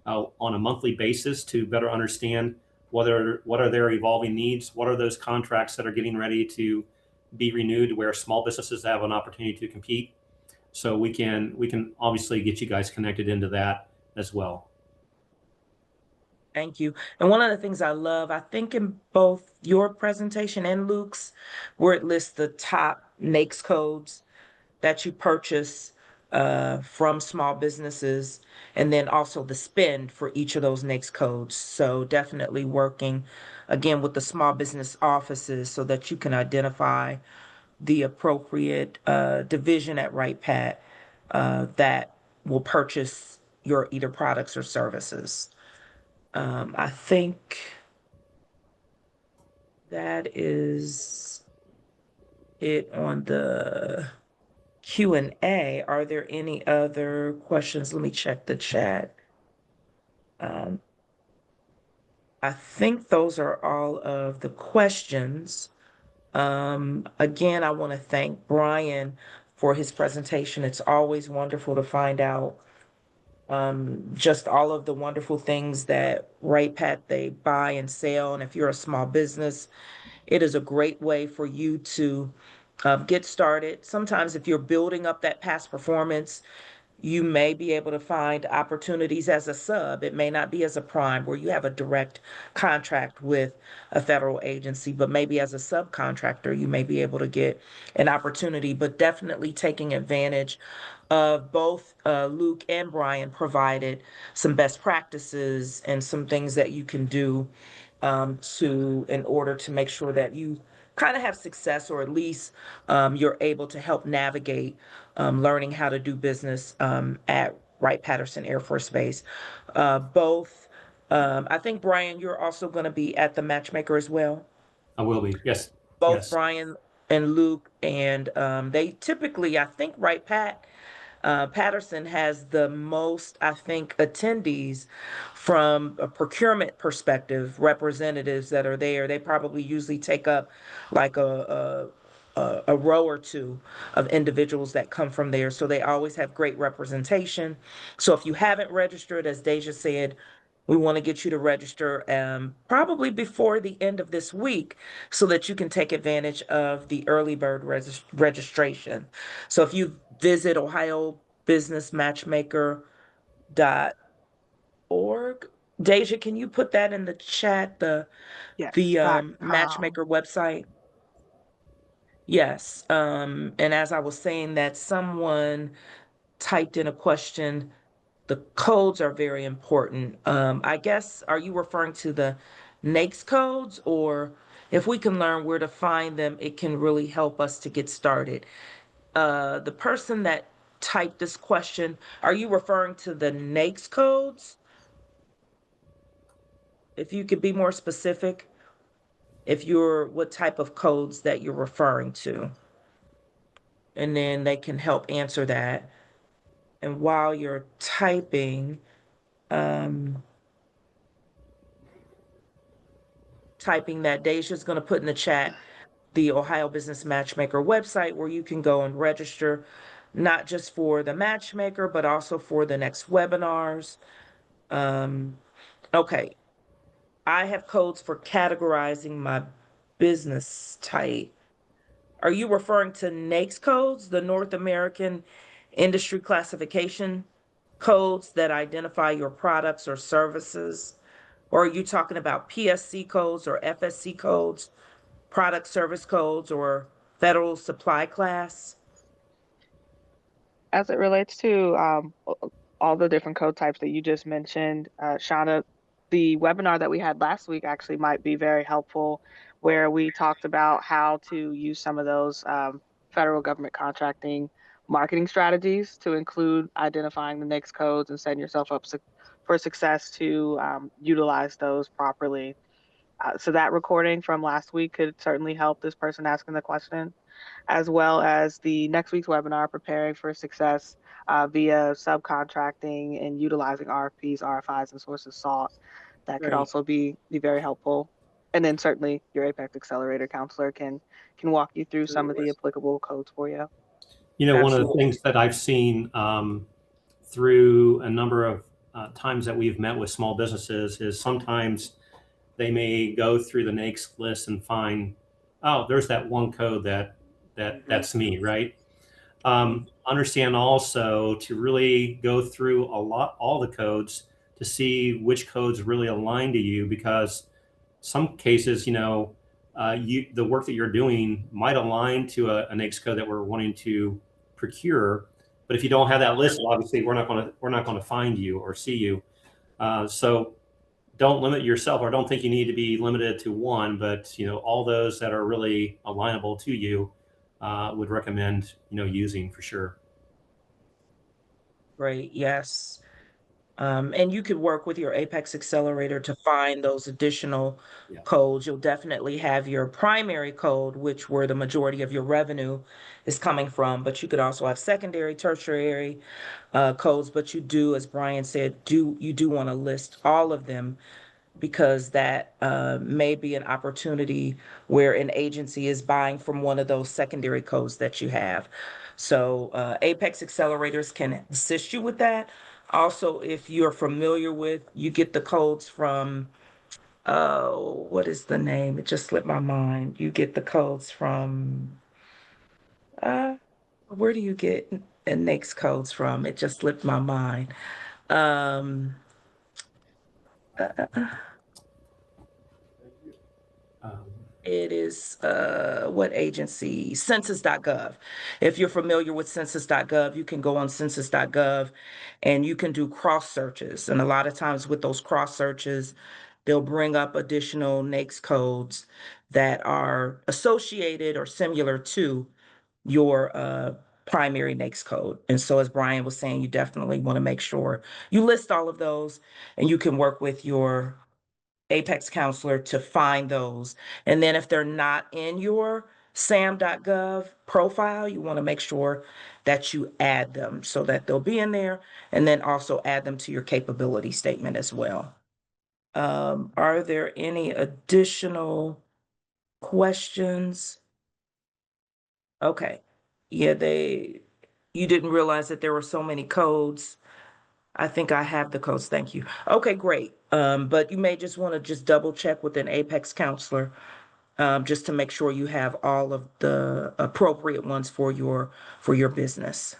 on a monthly basis to better understand what are their evolving needs, what are those contracts that are getting ready to be renewed, where small businesses have an opportunity to compete. So we can obviously get you guys connected into that as well. Thank you. And one of the things I love, I think in both your presentation and Luke's, where it lists the top NAICS codes that you purchase from small businesses, and then also the spend for each of those NAICS codes. So definitely working again with the small business offices so that you can identify the appropriate division at Wright Pat that will purchase your either products or services. I think that is it on the Q&A. Are there any other questions? Let me check the chat. I think those are all of the questions. Again, I want to thank Brian for his presentation. It's always wonderful to find out just all of the wonderful things that Wright Pat they buy and sell. And if you're a small business, it is a great way for you to get started. Sometimes if you're building up that past performance, you may be able to find opportunities as a sub. It may not be as a prime where you have a direct contract with a federal agency, but maybe as a subcontractor, you may be able to get an opportunity, but definitely taking advantage of both Luke and Brian provided some best practices and some things that you can do in order to make sure that you kind of have success, or at least you're able to help navigate learning how to do business at Wright Patterson Air Force Base. I think, Brian, you're also going to be at the Matchmaker as well. I will be, yes. Both Yes. Brian and Luke, and they typically, I think, Wright Patterson has the most, I think, attendees from a procurement perspective, representatives that are there. They probably usually take up like a row or two of individuals that come from there. So they always have great representation. So if you haven't registered, as Deja said, we want to get you to register probably before the end of this week so that you can take advantage of the early bird registration. So if you visit ohiobusinessmatchmaker.org, Deja, can you put that in the chat, the Yes. matchmaker website? Yes. And as I was saying that, someone typed in a question. The codes are very important. I guess, are you referring to the NAICS codes, or if we can learn where to find them, it can really help us to get started. The person that typed this question, are you referring to the NAICS codes? If you could be more specific, what type of codes that you're referring to, and then they can help answer that. And while you're typing that, Deja's going to put in the chat the Ohio Business Matchmaker website where you can go and register, not just for the matchmaker, but also for the next webinars. Okay, I have codes for categorizing my business type. Are you referring to NAICS codes, the North American Industry Classification codes that identify your products or services? Or are you talking about PSC codes or FSC codes? product service codes or federal supply class? As it relates to all the different code types that you just mentioned, Shauna, the webinar that we had last week actually might be very helpful, where we talked about how to use some of those federal government contracting marketing strategies to include identifying the NAICS codes and setting yourself up for success to utilize those properly. So that recording from last week could certainly help this person asking the question, as well as the next week's webinar, Preparing for Success via Subcontracting and Utilizing RFPs, RFIs, and Sources Sought. That could Great. also be very helpful. And then certainly your Apex Accelerator counselor can walk you through some of the applicable codes for you. You know, one of the Absolutely. things that I've seen through a number of times that we've met with small businesses is sometimes they may go through the NAICS list and find, oh, there's that one code that's me, right? Understand also to really go through all the codes to see which codes really align to you, because some cases, the work that you're doing might align to a NAICS code that we're wanting to procure. But if you don't have that list, obviously we're not going to find you or see you. So don't limit yourself, or don't think you need to be limited to one, but all those that are really alignable to you, would recommend using for sure. Great, yes. And you could work with your Apex Accelerator to find those additional codes. You'll definitely have your primary code, which where the majority of your revenue is coming from, but you could also have secondary, tertiary codes. But you do, as Brian said, you do want to list all of them, because that may be an opportunity where an agency is buying from one of those secondary codes that you have. So Apex Accelerators can assist you with that. Also, if you're familiar with, you get the codes from, what is the name? It just slipped my mind. You get the codes from, uh, where do you get NAICS codes from? It just slipped my mind. Um, uh, uh, uh, Um, It is what agency? Census.gov. If you're familiar with census.gov, you can go on census.gov and you can do cross searches. And a lot of times with those cross searches, they'll bring up additional NAICS codes that are associated or similar to your primary NAICS code. And so, as Brian was saying, you definitely want to make sure you list all of those, and you can work with your Apex counselor to find those. And then if they're not in your sam.gov profile, you want to make sure that you add them so that they'll be in there, and then also add them to your capability statement as well. Are there any additional questions? Okay. Yeah, you didn't realize that there were so many codes. I think I have the codes. Thank you. Okay, great. But you may just want to just double check with an Apex counselor, just to make sure you have all of the appropriate ones for your business.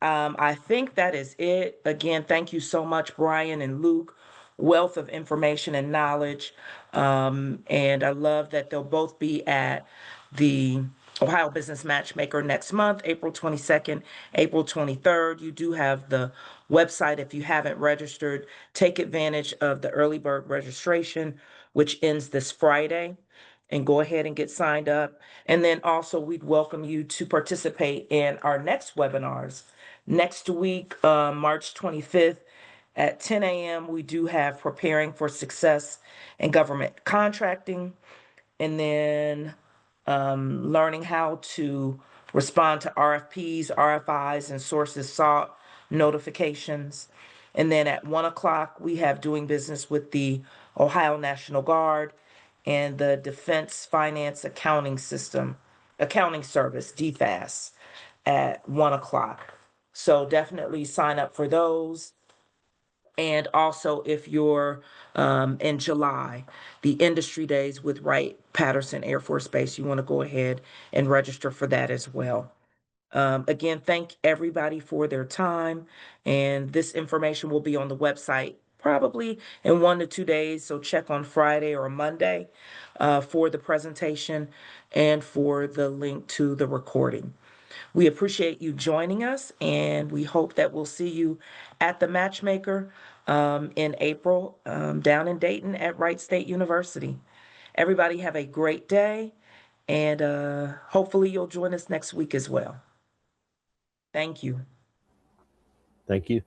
I think that is it. Again, thank you so much, Brian and Luke. Wealth of information and knowledge. And I love that they'll both be at the Ohio Business Matchmaker next month, April 22nd, April 23rd. You do have the website. If you haven't registered, take advantage of the early bird registration, which ends this Friday, and go ahead and get signed up. And then also, we'd welcome you to participate in our next webinars. Next week, March 25th at 10 a.m., we do have Preparing for Success in Government Contracting, and then learning how to respond to RFPs, RFIs, and sources sought notifications. And then at 1 o'clock, we have Doing Business with the Ohio National Guard and the Defense Finance Accounting Service, DFAS, at 1 o'clock. So definitely sign up for those. And also, if you're in July, the industry days with Wright Patterson Air Force Base, you want to go ahead and register for that as well. Again, thank everybody for their time. And this information will be on the website probably in 1 to 2 days. So check on Friday or Monday for the presentation and for the link to the recording. We appreciate you joining us, and we hope that we'll see you at the Matchmaker in April down in Dayton at Wright State University. Everybody have a great day, and hopefully you'll join us next week as well. Thank you. Thank you.